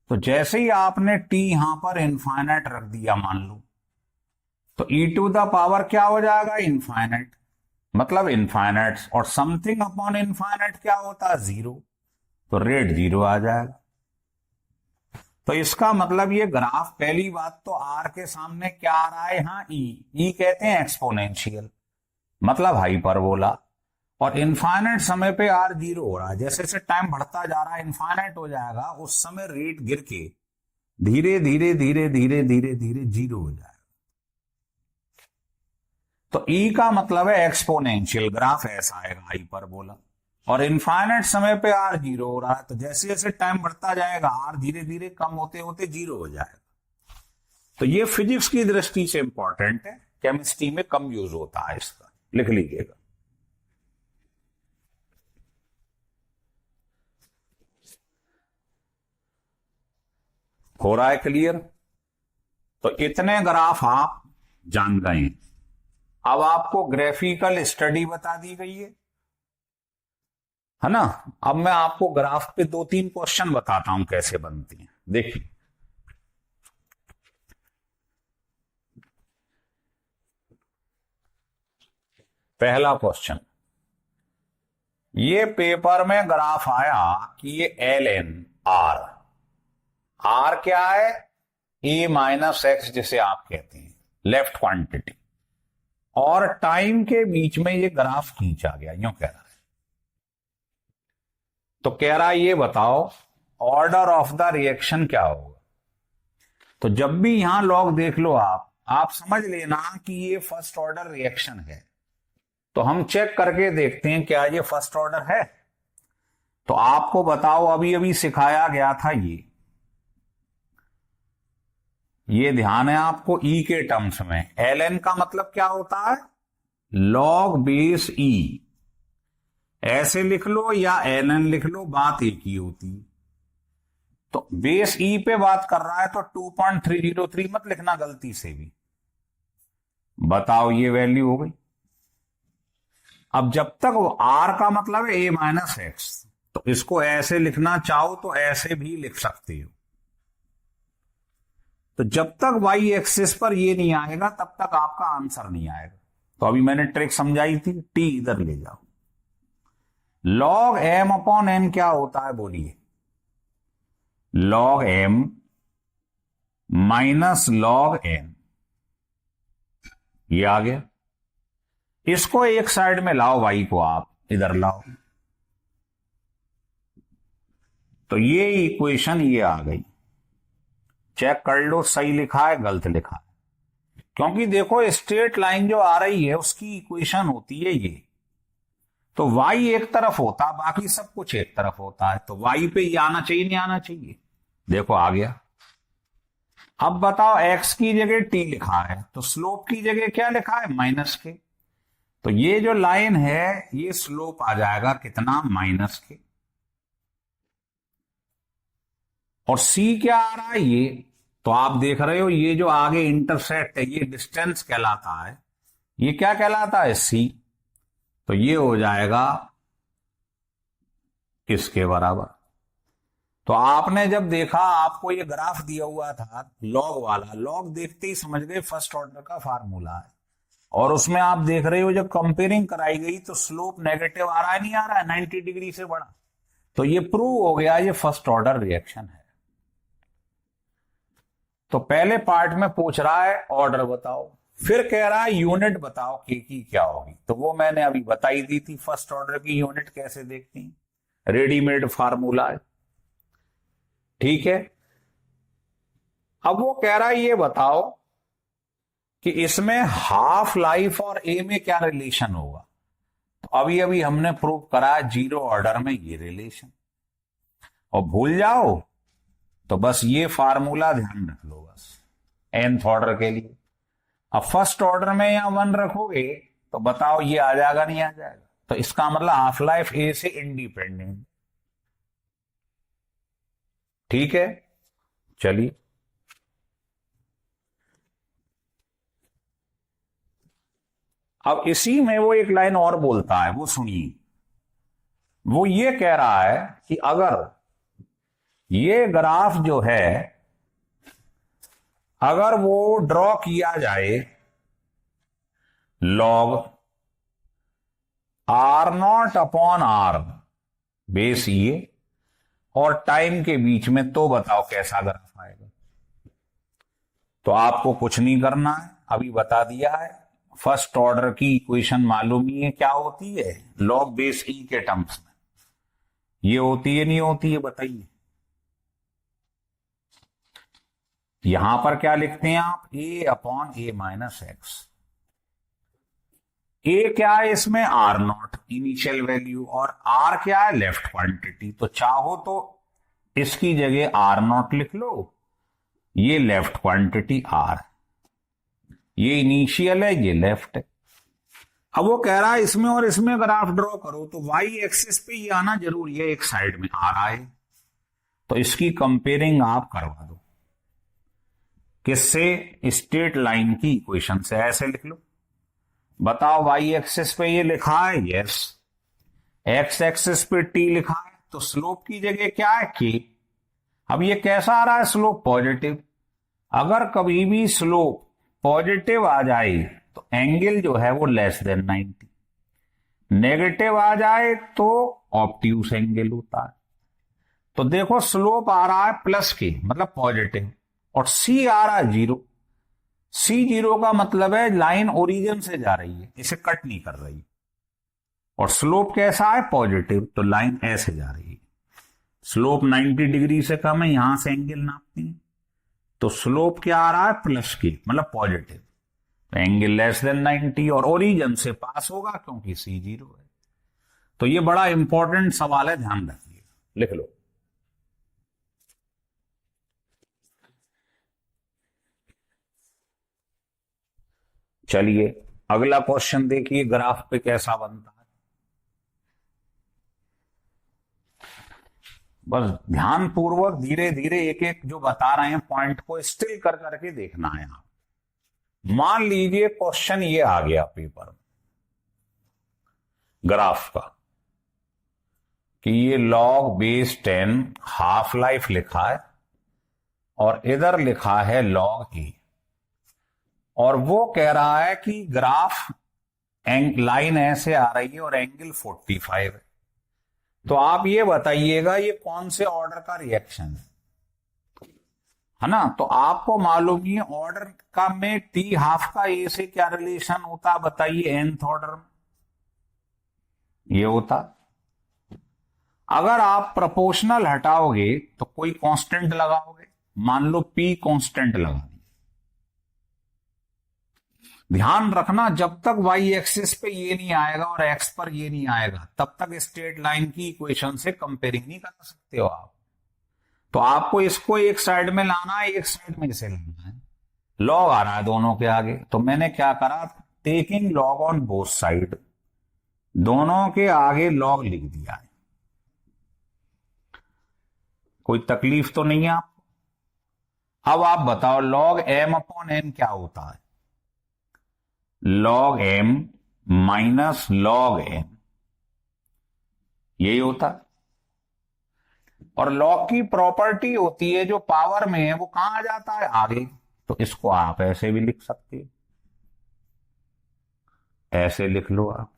तो जैसे ही आपने t यहां पर इनफाइनाइट रख दिया मान लो, तो e⁻ क्या हो जाएगा, इनफाइनाइट, मतलब इनफाइनाइट, और समथिंग अपॉन इनफाइनाइट क्या होता है, 0, तो रेट 0 आ जाएगा। तो इसका मतलब ये ग्राफ, पहली बात तो R के सामने क्या आ रहा है, यहां E कहते हैं एक्सपोनेंशियल, मतलब हाइपरबोला। और इनफाइनाइट समय पे R 0 हो रहा है, जैसे जैसे टाइम बढ़ता जा रहा है इनफाइनाइट हो जाएगा, उस समय रेट गिर के धीरे धीरे धीरे धीरे धीरे धीरे 0 हो जाएगा। तो E का मतलब है एक्सपोनेंशियल, ग्राफ ऐसा आएगा हाइपरबोला। और इनफाइनाइट समय पे R 0 हो रहा है, तो जैसे जैसे टाइम बढ़ता जाएगा R धीरे धीरे कम होते होते 0 हो जाएगा। तो ये फिजिक्स की दृष्टि से इंपॉर्टेंट है, केमिस्ट्री में कम यूज होता है इसका, लिख लीजिएगा। हो रहा है क्लियर? तो इतने ग्राफ आप जान गए। अब आपको ग्राफिकल स्टडी बता दी गई है ना? अब मैं आपको ग्राफ पे 2-3 क्वेश्चन बताता हूं कैसे बनती हैं, देखिए। पहला क्वेश्चन, ये पेपर में ग्राफ आया कि ये ln R क्या है, A-x जिसे आप कहते हैं, लेफ्ट क्वांटिटी, और टाइम के बीच में ये ग्राफ खींचा गया, यूं कह रहा है। तो कह रहा है ये बताओ ऑर्डर ऑफ द रिएक्शन क्या होगा। तो जब भी यहां लॉग देख लो आप समझ लेना कि ये फर्स्ट ऑर्डर रिएक्शन है। तो हम चेक करके देखते हैं क्या ये फर्स्ट ऑर्डर है। तो आपको बताओ, अभी अभी सिखाया गया था ये ध्यान है आपको, E के टर्म्स में ln का मतलब क्या होता है, लॉग बेस E, ऐसे लिख लो या ln लिख लो, बात एक ही होती है। तो बेस ई पे बात कर रहा है तो 2.303 मत लिखना गलती से भी। बताओ ये वैल्यू हो गई। अब जब तक आर का मतलब है ए माइनस एक्स, तो इसको ऐसे लिखना चाहो तो ऐसे भी लिख सकते हो। तो जब तक वाई एक्सिस पर ये नहीं आएगा तब तक आपका आंसर नहीं आएगा। तो अभी मैंने ट्रिक समझाई थी, टी इधर ले जाओ। लॉग एम अपॉन एन क्या होता है बोलिए? Log m minus log n, ये आ गया। इसको एक साइड में लाओ, वाई को आप इधर लाओ, तो ये इक्वेशन ये आ गई। चेक कर लो सही लिखा है गलत लिखा है, क्योंकि देखो स्ट्रेट लाइन जो आ रही है उसकी इक्वेशन होती है ये। तो y एक तरफ होता, बाकी सब कुछ एक तरफ होता है, तो y पे ये आना चाहिए नहीं आना चाहिए? देखो आ गया। अब बताओ x की जगह t लिखा है तो स्लोप की जगह क्या लिखा है? माइनस के। तो ये जो लाइन है ये स्लोप आ जाएगा कितना? माइनस के। और c क्या आ रहा है? ये तो आप देख रहे हो ये जो आगे इंटरसेक्ट है ये डिस्टेंस कहलाता है, ये क्या कहलाता है? c। तो ये हो जाएगा किसके बराबर? तो आपने जब देखा, आपको ये ग्राफ दिया हुआ था लॉग वाला, लॉग देखते ही समझ गए फर्स्ट ऑर्डर का फार्मूला है। और उसमें आप देख रहे हो जब कंपेयरिंग कराई गई तो स्लोप नेगेटिव आ रहा है नहीं आ रहा है? 90 डिग्री से बड़ा। तो ये प्रूव हो गया ये फर्स्ट ऑर्डर रिएक्शन है। तो पहले पार्ट में पूछ रहा है ऑर्डर बताओ, फिर कह रहा है यूनिट बताओ के की क्या होगी। तो वो मैंने अभी बताई दी थी, फर्स्ट ऑर्डर की यूनिट कैसे देखती, रेडीमेड फार्मूला है, ठीक है। अब वो कह रहा है ये बताओ कि इसमें हाफ लाइफ और ए में क्या रिलेशन होगा। तो अभी अभी हमने प्रूव करा जीरो ऑर्डर में ये रिलेशन। और भूल जाओ तो बस ये फार्मूला ध्यान रख लो बस nth ऑर्डर के लिए। अब फर्स्ट ऑर्डर में या 1 रखोगे तो बताओ ये आ जाएगा नहीं आ जाएगा? तो इसका मतलब हाफ लाइफ ए से इंडिपेंडेंट, ठीक है। चलिए अब इसी में वो एक लाइन और बोलता है, वो सुनिए। वो ये कह रहा है कि अगर ये ग्राफ जो है अगर वो ड्रॉ किया जाए log r naught upon r base ये और टाइम के बीच में, तो बताओ कैसा ग्राफ आएगा? तो आपको कुछ नहीं करना है, अभी बता दिया है। फर्स्ट ऑर्डर की इक्वेशन मालूम ही है क्या होती है, लॉग बेस ई के टर्म्स में ये होती है नहीं होती है बताइए? यहां पर क्या लिखते हैं आप? ए अपॉन ए माइनस एक्स। ए क्या है इसमें? आर नॉट इनिशियल वैल्यू, और आर क्या है? Left quantity. तो चाहो तो इसकी जगह आर नॉट लिख लो, ये लेफ्ट क्वांटिटी आर, ये इनिशियल है ये लेफ्ट है। अब वो कह रहा है इसमें और इसमें ग्राफ ड्रॉ करो तो वाई एक्सिस पे ये आना जरूरी है, एक साइड में आ रहा है, तो इसकी कंपेयरिंग आप करवा दो किससे? स्ट्रेट लाइन की इक्वेशन से। ऐसे लिख लो, बताओ वाई एक्सिस पे ये लिखा है यस, एक्स एक्सिस पे टी लिखा है, तो स्लोप की जगह क्या है? के। अब ये कैसा आ रहा है स्लोप? पॉजिटिव। अगर कभी भी स्लोप पॉजिटिव आ जाए तो एंगल जो है वो लेस देन 90, नेगेटिव आ जाए तो ऑब्ट्यूस एंगल होता है। तो देखो स्लोप आ रहा है प्लस के मतलब पॉजिटिव, और सी आ रहा है जीरो। सी जीरो का मतलब है लाइन ओरिजिन से जा रही है, इसे कट नहीं कर रही, और स्लोप कैसा है? पॉजिटिव, तो लाइन ऐसे जा रही है। स्लोप 90 डिग्री से कम है, यहां से एंगल नापती है, तो स्लोप क्या आ रहा है? प्लस के मतलब पॉजिटिव, तो एंगल लेस देन 90 और ओरिजिन से पास होगा क्योंकि सी जीरो है। तो ये बड़ा इंपॉर्टेंट सवाल है, ध्यान रखिए, लिख लो। चलिए अगला क्वेश्चन देखिए, ग्राफ पे कैसा बनता है। बस ध्यान पूर्वक धीरे धीरे एक एक जो बता रहे हैं पॉइंट को स्टिल कर करके देखना है आप। मान लीजिए क्वेश्चन ये आ गया पेपर में ग्राफ का कि ये log बेस 10 हाफ लाइफ लिखा है और इधर लिखा है log a, और वो कह रहा है कि ग्राफ लाइन ऐसे आ रही है और एंगल 45 है। तो आप ये बताइएगा ये कौन से ऑर्डर का रिएक्शन है ना। तो आपको मालूम ही ऑर्डर का में टी हाफ का ए से क्या रिलेशन होता, बताइए nth ऑर्डर में ये होता। अगर आप प्रोपोर्शनल हटाओगे तो कोई कांस्टेंट लगाओगे, मान लो p कांस्टेंट लगा। ध्यान रखना जब तक y एक्सिस पे ये नहीं आएगा और x पर ये नहीं आएगा तब तक स्ट्रेट लाइन की इक्वेशन से कंपेयरिंग नहीं कर सकते हो आप। तो आपको इसको एक साइड में लाना है, एक साइड में इसे लाना है। लॉग आ रहा है दोनों के आगे, तो मैंने क्या करा, taking log on both side, दोनों के आगे लॉग लिख दिया है। कोई तकलीफ तो नहीं है आपको। अब आप बताओ लॉग m अपॉन n क्या होता है, log m minus log n, यही होता है। और log की प्रॉपर्टी होती है जो पावर में है वो कहां आ जाता है, आगे। तो इसको आप ऐसे भी लिख सकते हैं, ऐसे लिख लो आप।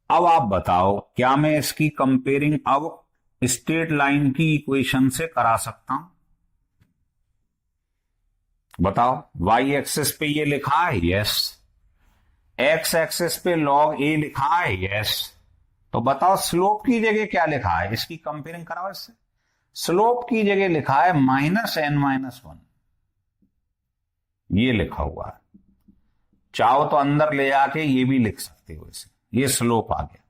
अब आप बताओ क्या मैं इसकी कंपेयरिंग अब स्ट्रेट लाइन की इक्वेशन से करा सकता हूं, बताओ। y एक्सिस पे ये लिखा है, यस। x एक्सिस पे log a लिखा है, यस। तो बताओ स्लोप की जगह क्या लिखा है, इसकी कंपेयरिंग कराओ इससे। स्लोप की जगह लिखा है -n-1, ये लिखा हुआ है। चाहो तो अंदर ले जाके ये भी लिख सकते हो इसे, ये स्लोप आ गया।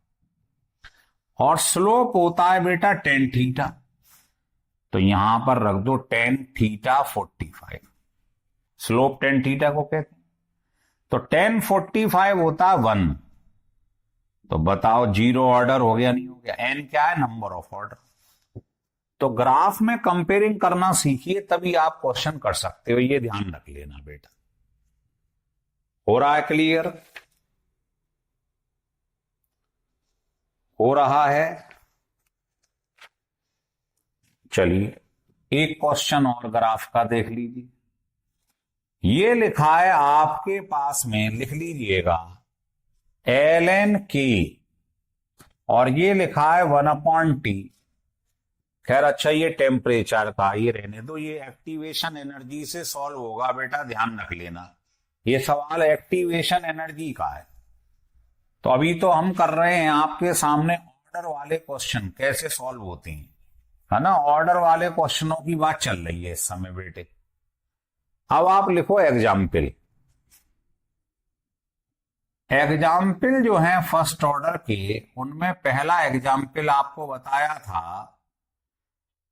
और स्लोप होता है बेटा tan थीटा, तो यहां पर रख दो tan theta 45। Slope tan theta को कहते हैं। तो tan 45 होता है 1। तो बताओ जीरो ऑर्डर हो गया, नहीं हो गया। n क्या है, नंबर ऑफ ऑर्डर। तो ग्राफ में कंपेयरिंग करना सीखिए, तभी आप क्वेश्चन कर सकते हो, ये ध्यान रख लेना बेटा। हो रहा है क्लियर, हो रहा है। चलिए एक क्वेश्चन और ग्राफ का देख लीजिए। ये लिखा है आपके पास में, लिख लीजिएगा ln k, और ये लिखा है 1/t। खैर अच्छा ये टेम्परेचर का, ये रहने दो, ये एक्टिवेशन एनर्जी से सॉल्व होगा बेटा, ध्यान रख लेना। ये सवाल एक्टिवेशन एनर्जी का है। तो अभी तो हम कर रहे हैं आपके सामने ऑर्डर वाले क्वेश्चन कैसे सॉल्व होते हैं, है ना। ऑर्डर वाले क्वेश्चनों की बात चल रही है इस समय बेटे। अब आप लिखो एग्जाम्पल। एग्जाम्पल जो है फर्स्ट ऑर्डर के, उनमें पहला एग्जाम्पल आपको बताया था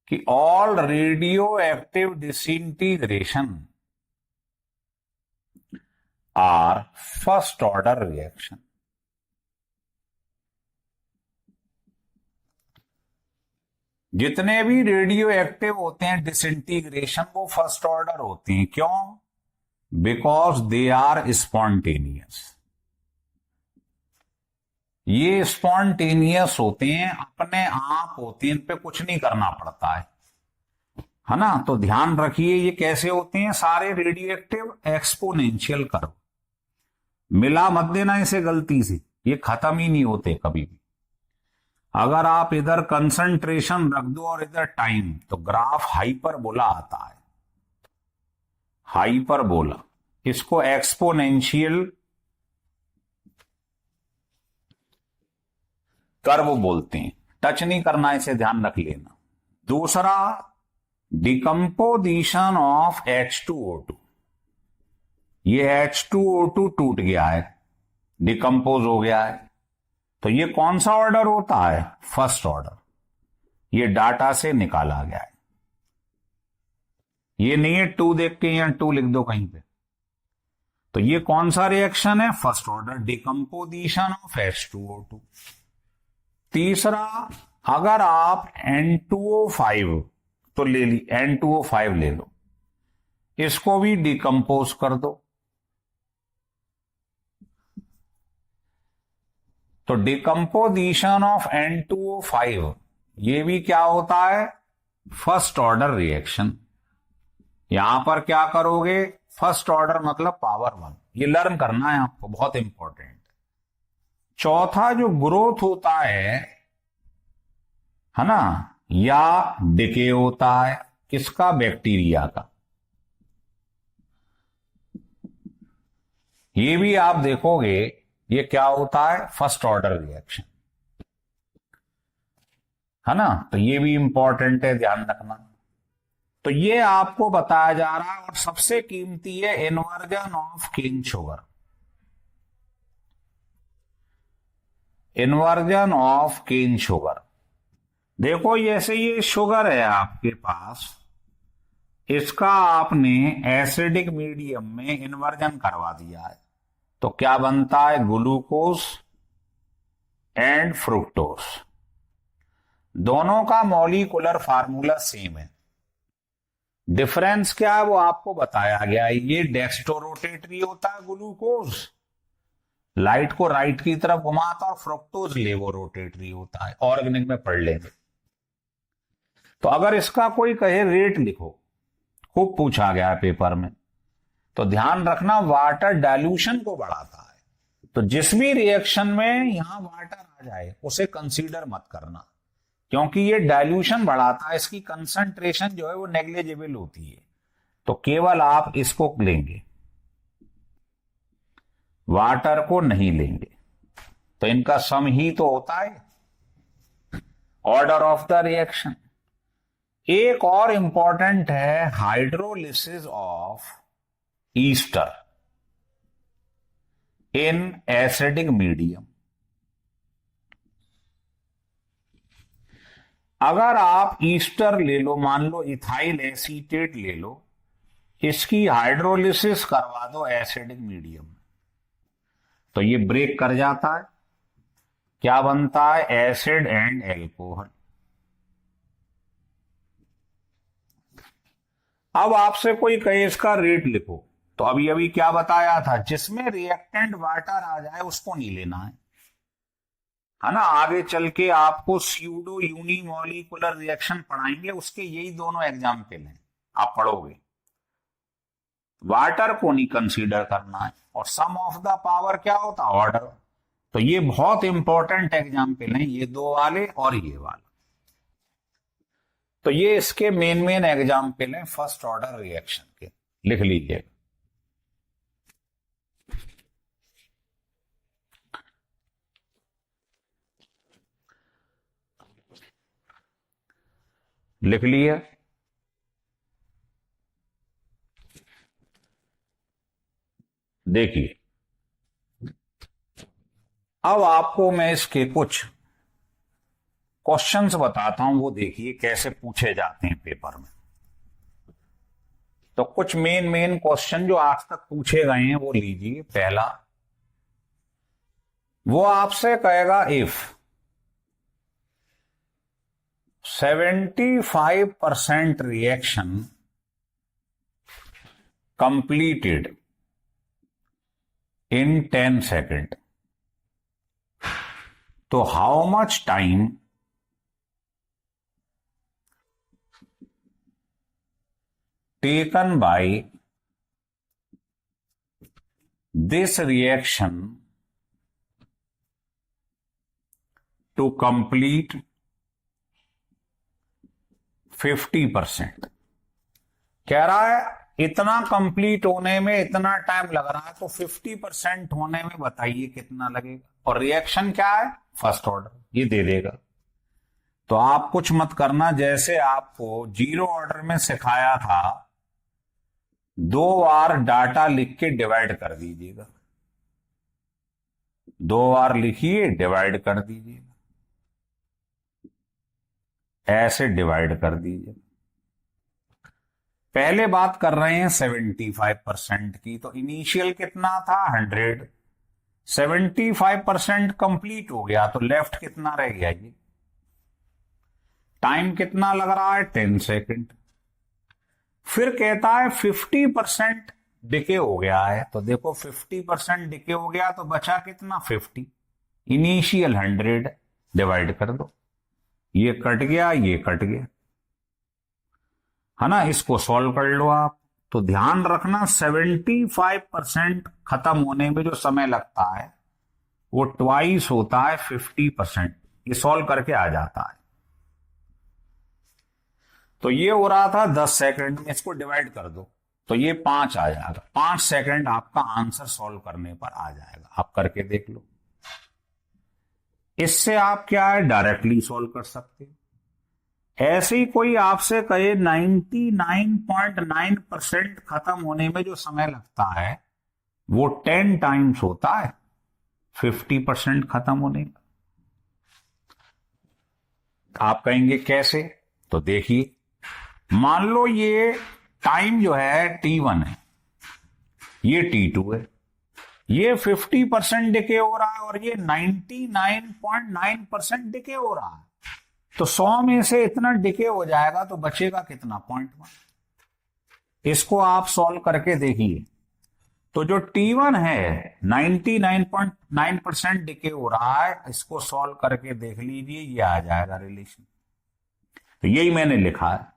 कि all radioactive disintegration are first order reaction. जितने भी रेडियो एक्टिव होते हैं डिसइंटीग्रेशन, वो फर्स्ट ऑर्डर होते हैं। क्यों? Because they are spontaneous. ये स्पॉन्टेनियस होते हैं, अपने आप होते हैं, इन पे कुछ नहीं करना पड़ता है ना। तो ध्यान रखिए ये कैसे होते हैं सारे रेडियो एक्टिव, एक्सपोनेंशियल कर्व। मिला मत देना इसे गलती से, ये खत्म ही नहीं होते कभी भी। अगर आप इधर कंसंट्रेशन रख दो और इधर टाइम, तो ग्राफ हाइपरबोला आता है। हाइपरबोला, इसको एक्सपोनेंशियल कर्व बोलते हैं। टच नहीं करना, इसे ध्यान रख लेना। दूसरा, डिकम्पोजिशन ऑफ H2O2। ये H2O2 टूट गया है, डिकम्पोज हो गया है। तो ये कौन सा ऑर्डर होता है, फर्स्ट ऑर्डर। ये डाटा से निकाला गया है, ये नहीं है 2 देख के या 2 लिख दो कहीं पे। तो ये कौन सा रिएक्शन है, first order, decomposition of H2O2। तीसरा, अगर आप N2O5 तो ले ली, N2O5 ले लो, इसको भी डिकम्पोज कर दो। तो डिकम्पोजिशन ऑफ N2O5 ये भी क्या होता है, फर्स्ट ऑर्डर रिएक्शन। यहां पर क्या करोगे, फर्स्ट ऑर्डर मतलब पावर 1, ये लर्न करना है आपको, बहुत इंपॉर्टेंट। चौथा जो ग्रोथ होता है ना, या डिके होता है, किसका, बैक्टीरिया का। ये भी आप देखोगे, ये क्या होता है, फर्स्ट ऑर्डर रिएक्शन, है ना। तो ये भी इंपॉर्टेंट है, ध्यान रखना। तो ये आपको बताया जा रहा है, और सबसे कीमती है inversion of cane sugar. Inversion of cane sugar, देखो जैसे ये शुगर है आपके पास, इसका आपने एसिडिक मीडियम में इन्वर्जन करवा दिया है, तो क्या बनता है, ग्लूकोज एंड फ्रुक्टोज। दोनों का मॉलिक्यूलर फार्मूला सेम है, डिफरेंस क्या है वो आपको बताया गया है। ये डेक्स्ट्रो रोटेटरी होता है ग्लूकोज, लाइट को राइट की तरफ घुमाता, और फ्रुक्टोज लेवो रोटेटरी होता है, ऑर्गेनिक में पढ़ लेंगे। तो अगर इसका कोई कहे रेट लिखो, खूब पूछा गया है पेपर में, तो ध्यान रखना वाटर डाइल्यूशन को बढ़ाता है। तो जिस भी रिएक्शन में यहां वाटर आ जाए उसे कंसीडर मत करना, क्योंकि ये डाइल्यूशन बढ़ाता है, इसकी कंसंट्रेशन जो है वो नेग्लिजिबल होती है। तो केवल आप इसको लेंगे, वाटर को नहीं लेंगे। तो इनका सम ही तो होता है, ऑर्डर ऑफ द रिएक्शन। एक और इंपॉर्टेंट है hydrolysis of Easter in acidic medium. अगर आप ईस्टर ले लो, मान लो इथाइल एसीटेट ले लो, इसकी हाइड्रोलिसिस करवा दो एसिडिक मीडियम में, तो ये ब्रेक कर जाता है, क्या बनता है, एसिड एंड एल्कोहल। अब आपसे कोई कहे इसका रेट लिखो, तो अभी अभी क्या बताया था, जिसमें रिएक्टेंट वाटर आ जाए उसको नहीं लेना है ना। आगे चल के आपको स्यूडो यूनिमोलिकुलर रिएक्शन पढ़ाएंगे, उसके यही दोनों एग्जाम्पल हैं, आप पढ़ोगे। वाटर को नहीं कंसीडर करना है, और सम ऑफ द पावर क्या होता, ऑर्डर। तो ये बहुत इंपॉर्टेंट एग्जाम्पल हैं, ये दो वाले और ये वाले। तो ये इसके मेन एग्जाम्पल हैं फर्स्ट ऑर्डर रिएक्शन के, लिख लीजिए। लिख लिए। देखिए, अब आपको मैं इसके कुछ क्वेश्चंस बताता हूं, वो देखिए कैसे पूछे जाते हैं पेपर में। तो कुछ मेन क्वेश्चन जो आज तक पूछे गए हैं वो लीजिए। पहला, वो आपसे कहेगा if 75% reaction completed in 10 seconds, तो how much time taken by this reaction to complete 50%? कह रहा है इतना कंप्लीट होने में इतना टाइम लग रहा है, तो 50% होने में बताइए कितना लगेगा। और रिएक्शन क्या है, फर्स्ट ऑर्डर, ये दे देगा। तो आप कुछ मत करना, जैसे आपको जीरो ऑर्डर में सिखाया था, 2 बार डाटा लिख के डिवाइड कर दीजिएगा, 2 बार लिखिए डिवाइड कर दीजिएगा, ऐसे डिवाइड कर दीजिए। पहले बात कर रहे हैं 75% की, तो इनिशियल कितना था, 100, 75% कंप्लीट हो गया, तो लेफ्ट कितना रह गया? ये टाइम कितना लग रहा है? 10 सेकेंड। फिर कहता है 50% डिके हो गया है, तो देखो 50% डिके हो गया तो बचा कितना? 50। इनिशियल 100 डिवाइड कर दो, ये कट गया, ये कट गया, है ना। इसको सॉल्व कर लो आप। तो ध्यान रखना 75% खत्म होने में जो समय लगता है वो ट्वाइस होता है 50%। ये सॉल्व करके आ जाता है। तो ये हो रहा था 10 सेकंड में, इसको डिवाइड कर दो तो ये 5 आ जाएगा। 5 सेकंड आपका आंसर सॉल्व करने पर आ जाएगा। आप करके देख लो। इससे आप क्या है, डायरेक्टली सॉल्व कर सकते हो। ऐसे ही कोई आपसे कहे 99.9% खत्म होने में जो समय लगता है वो 10 टाइम्स होता है 50% खत्म होने का। आप कहेंगे कैसे? तो देखिए, मान लो ये टाइम जो है T1 है, ये T2 है, ये 50% डिके हो रहा है और ये 99.9% डिके हो रहा है। तो 100 में से इतना डिके हो जाएगा तो बचेगा कितना? 0.1। इसको आप सॉल्व करके देखिए। तो जो T1 है 99.9% डिके हो रहा है, इसको सॉल्व करके देख लीजिए, ये आ जाएगा रिलेशन। तो यही मैंने लिखा है।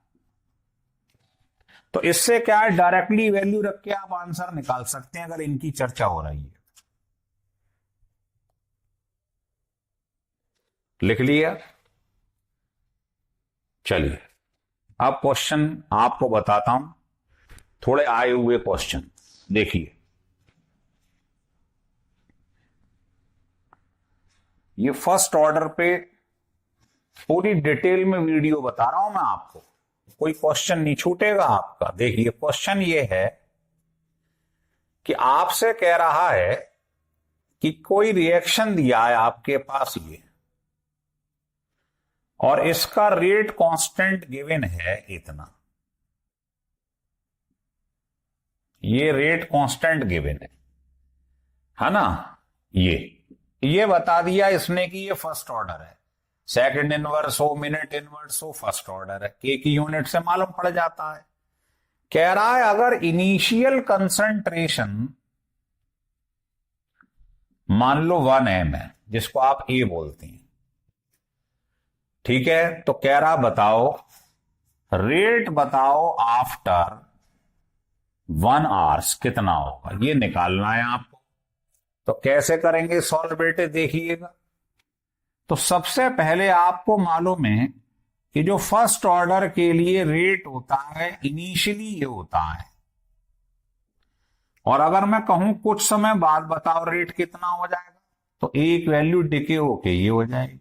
तो इससे क्या है, डायरेक्टली वैल्यू रख के आप आंसर निकाल सकते हैं अगर इनकी चर्चा हो रही है। लिख लिया? चलिए अब क्वेश्चन आपको बताता हूं, थोड़े आए हुए क्वेश्चन देखिए। ये फर्स्ट ऑर्डर पे पूरी डिटेल में वीडियो बता रहा हूं मैं आपको, कोई क्वेश्चन नहीं छूटेगा आपका। देखिए क्वेश्चन ये है कि आपसे कह रहा है कि कोई रिएक्शन दिया है आपके पास ये, और इसका रेट कांस्टेंट गिवन है इतना। ये रेट कांस्टेंट गिवन है ना। ये बता दिया इसने कि ये फर्स्ट ऑर्डर है। सेकंड इनवर्स हो, मिनट इनवर्स हो, फर्स्ट ऑर्डर है, के की यूनिट से मालूम पड़ जाता है। कह रहा है अगर इनिशियल कंसंट्रेशन मान लो 1 m है, जिसको आप ए बोलते हैं, ठीक है, तो कह रहा बताओ रेट बताओ आफ्टर 1 आवर्स कितना होगा, ये निकालना है आपको। तो कैसे करेंगे सॉल्व बेटे, देखिएगा। तो सबसे पहले आपको मालूम है कि जो फर्स्ट ऑर्डर के लिए रेट होता है इनिशियली ये होता है, और अगर मैं कहूं कुछ समय बाद बताओ रेट कितना हो जाएगा, तो एक वैल्यू डिके होके ये हो जाएगी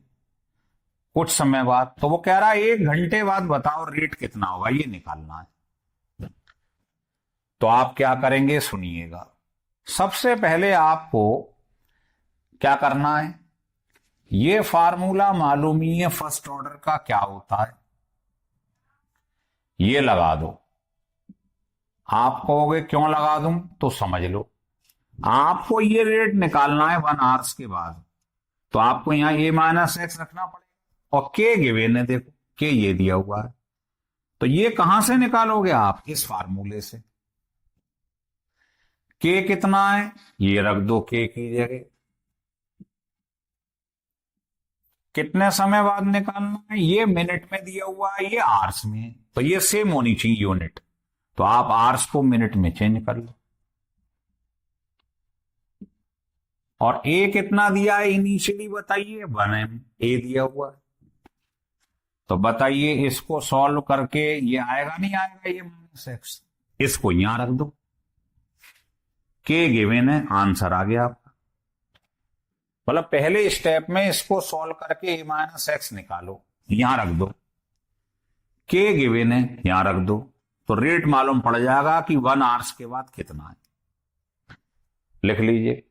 कुछ समय बाद। तो वो कह रहा है 1 घंटे बाद बताओ रेट कितना होगा, ये निकालना है। तो आप क्या करेंगे सुनिएगा। सबसे पहले आपको क्या करना है, ये फार्मूला मालूम ही है फर्स्ट ऑर्डर का क्या होता है, ये लगा दो। आप कहोगे क्यों लगा दूं, तो समझ लो। आपको ये रेट निकालना है 1 आवर्स के बाद, तो आपको यहां ए माइनस एक्स रखना पड़ेगा, और के गिवन है, देखो के ये दिया हुआ है। तो ये कहां से निकालोगे आप, इस फार्मूले से। के कितना है ये रख दो के की जगह। कितने समय बाद निकालना है, ये मिनट में दिया हुआ है, ये आवर्स में, तो ये सेम होनी चाहिए यूनिट। तो आप आवर्स को मिनट में चेंज कर लो। और ए कितना दिया है इनिशियली बताइए, 1 m ए दिया हुआ है। तो बताइए इसको सॉल्व करके ये आएगा नहीं आएगा, ये माइनस एक्स, इसको यहां रख दो। के गिवन है, आंसर आ गया आपका। मतलब पहले स्टेप में इसको सॉल्व करके ए माइनस एक्स निकालो, यहां रख दो। के गिवन है, यहां रख दो, तो रेट मालूम पड़ जाएगा कि 1 आवर्स के बाद कितना है। लिख लीजिए।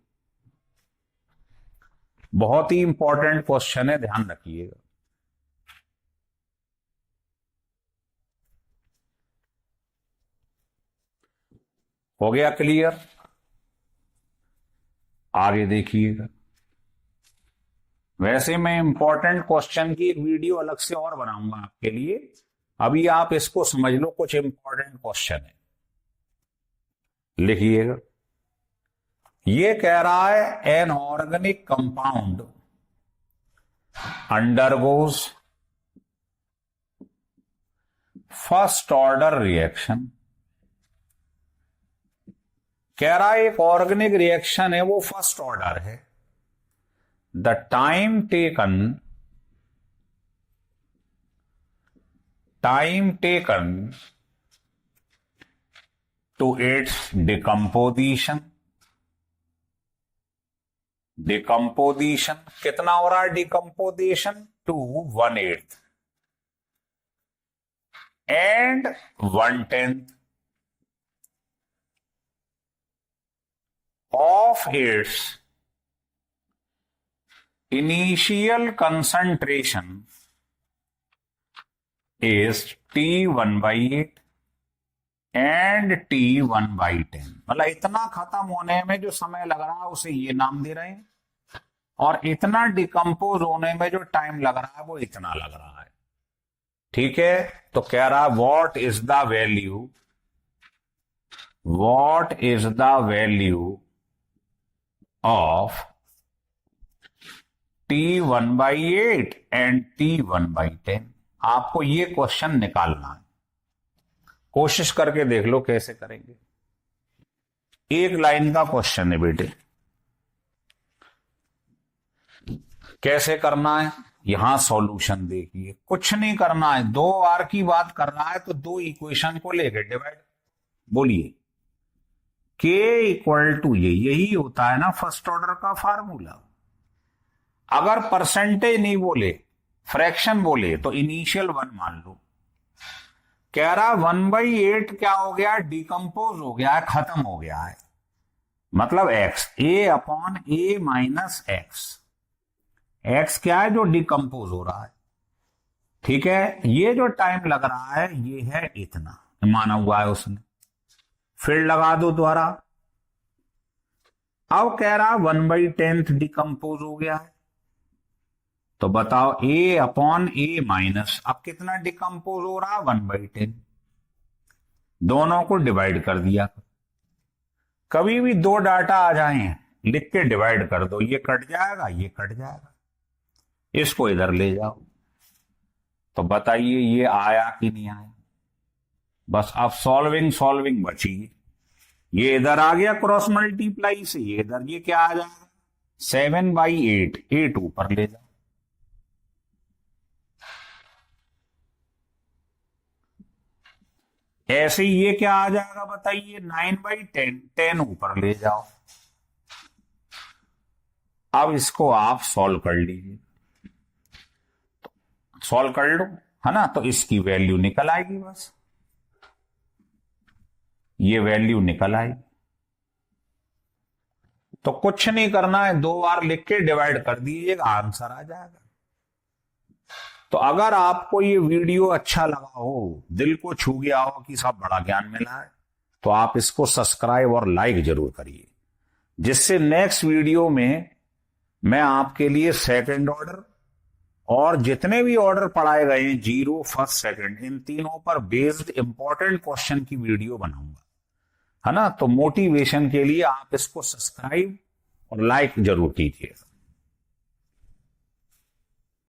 बहुत ही इंपॉर्टेंट क्वेश्चन है, ध्यान रखिएगा। हो गया क्लियर? आगे देखिएगा। वैसे मैं इंपॉर्टेंट क्वेश्चन की एक वीडियो अलग से और बनाऊंगा आपके लिए, अभी आप इसको समझ लो, कुछ इंपॉर्टेंट क्वेश्चन है, लिखिएगा। ये कह रहा है an organic compound undergoes first order reaction. कह रहा है एक ऑर्गेनिक रिएक्शन है, वो फर्स्ट ऑर्डर है। The time taken to its decomposition कितना हो रहा है decomposition? To 1/8 and 1/10 of its initial concentration is T1/8 and T1/10। मतलब इतना खत्म होने में जो समय लग रहा है उसे ये नाम दे रहे हैं, और इतना डिकम्पोज होने में जो टाइम लग रहा है वो इतना लग रहा है। ठीक है, तो कह रहा है what is the value of T1/8 and T1/10। आपको ये क्वेश्चन निकालना है, कोशिश करके देख लो कैसे करेंगे। एक लाइन का क्वेश्चन है बेटे, कैसे करना है यहां सॉल्यूशन देखिए। कुछ नहीं करना है, 2r की बात कर रहा है तो 2 इक्वेशन को लेकर डिवाइड। बोलिए K इक्वल टू यही होता है ना फर्स्ट ऑर्डर का फार्मूला। अगर परसेंटेज नहीं बोले, फ्रैक्शन बोले, तो इनिशियल 1 मान लो। कह रहा 1/8 क्या हो गया? डिकम्पोज हो गया है, खत्म हो गया है। मतलब x A/A माइनस x क्या है? जो डिकम्पोज हो रहा है। ठीक है, ये जो टाइम लग रहा है ये है इतना, माना हुआ है उसने। फिर लगा दो द्वारा। अब कह रहा 1/10 डिकम्पोज हो गया है, तो बताओ A/A माइनस, अब कितना डिकम्पोज हो रहा है? 1/10। दोनों को डिवाइड कर दिया। कभी भी 2 डाटा आ जाए लिख के डिवाइड कर दो, ये कट जाएगा, ये कट जाएगा, इसको इधर ले जाओ। तो बताइए ये आया कि नहीं आया? बस अब सॉल्विंग बची। ये इधर आ गया क्रॉस मल्टीप्लाई से, ये इधर, ये क्या आ जाएगा? 7/8, 8 ऊपर ले जाओ। ऐसे ही ये क्या आ जाएगा बताइए? 9/10, 10 ऊपर ले जाओ। अब इसको आप सॉल्व कर लीजिए, सॉल्व कर लो, है ना? तो इसकी वैल्यू निकल आएगी, बस ये वैल्यू निकल आएगी। तो कुछ नहीं करना है, 2 बार लिख के डिवाइड कर दीजिएगा, आंसर आ जाएगा। तो अगर आपको ये वीडियो अच्छा लगा हो, दिल को छू गया हो कि सब बड़ा ज्ञान मिला है, तो आप इसको सब्सक्राइब और लाइक जरूर करिए, जिससे नेक्स्ट वीडियो में मैं आपके लिए सेकंड ऑर्डर और जितने भी ऑर्डर पढ़ाए गए हैं, 0, फर्स्ट, सेकंड, इन तीनों पर बेस्ड इंपॉर्टेंट क्वेश्चन की वीडियो बनाऊंगा, है ना? तो मोटिवेशन के लिए आप इसको सब्सक्राइब और लाइक जरूर कीजिए।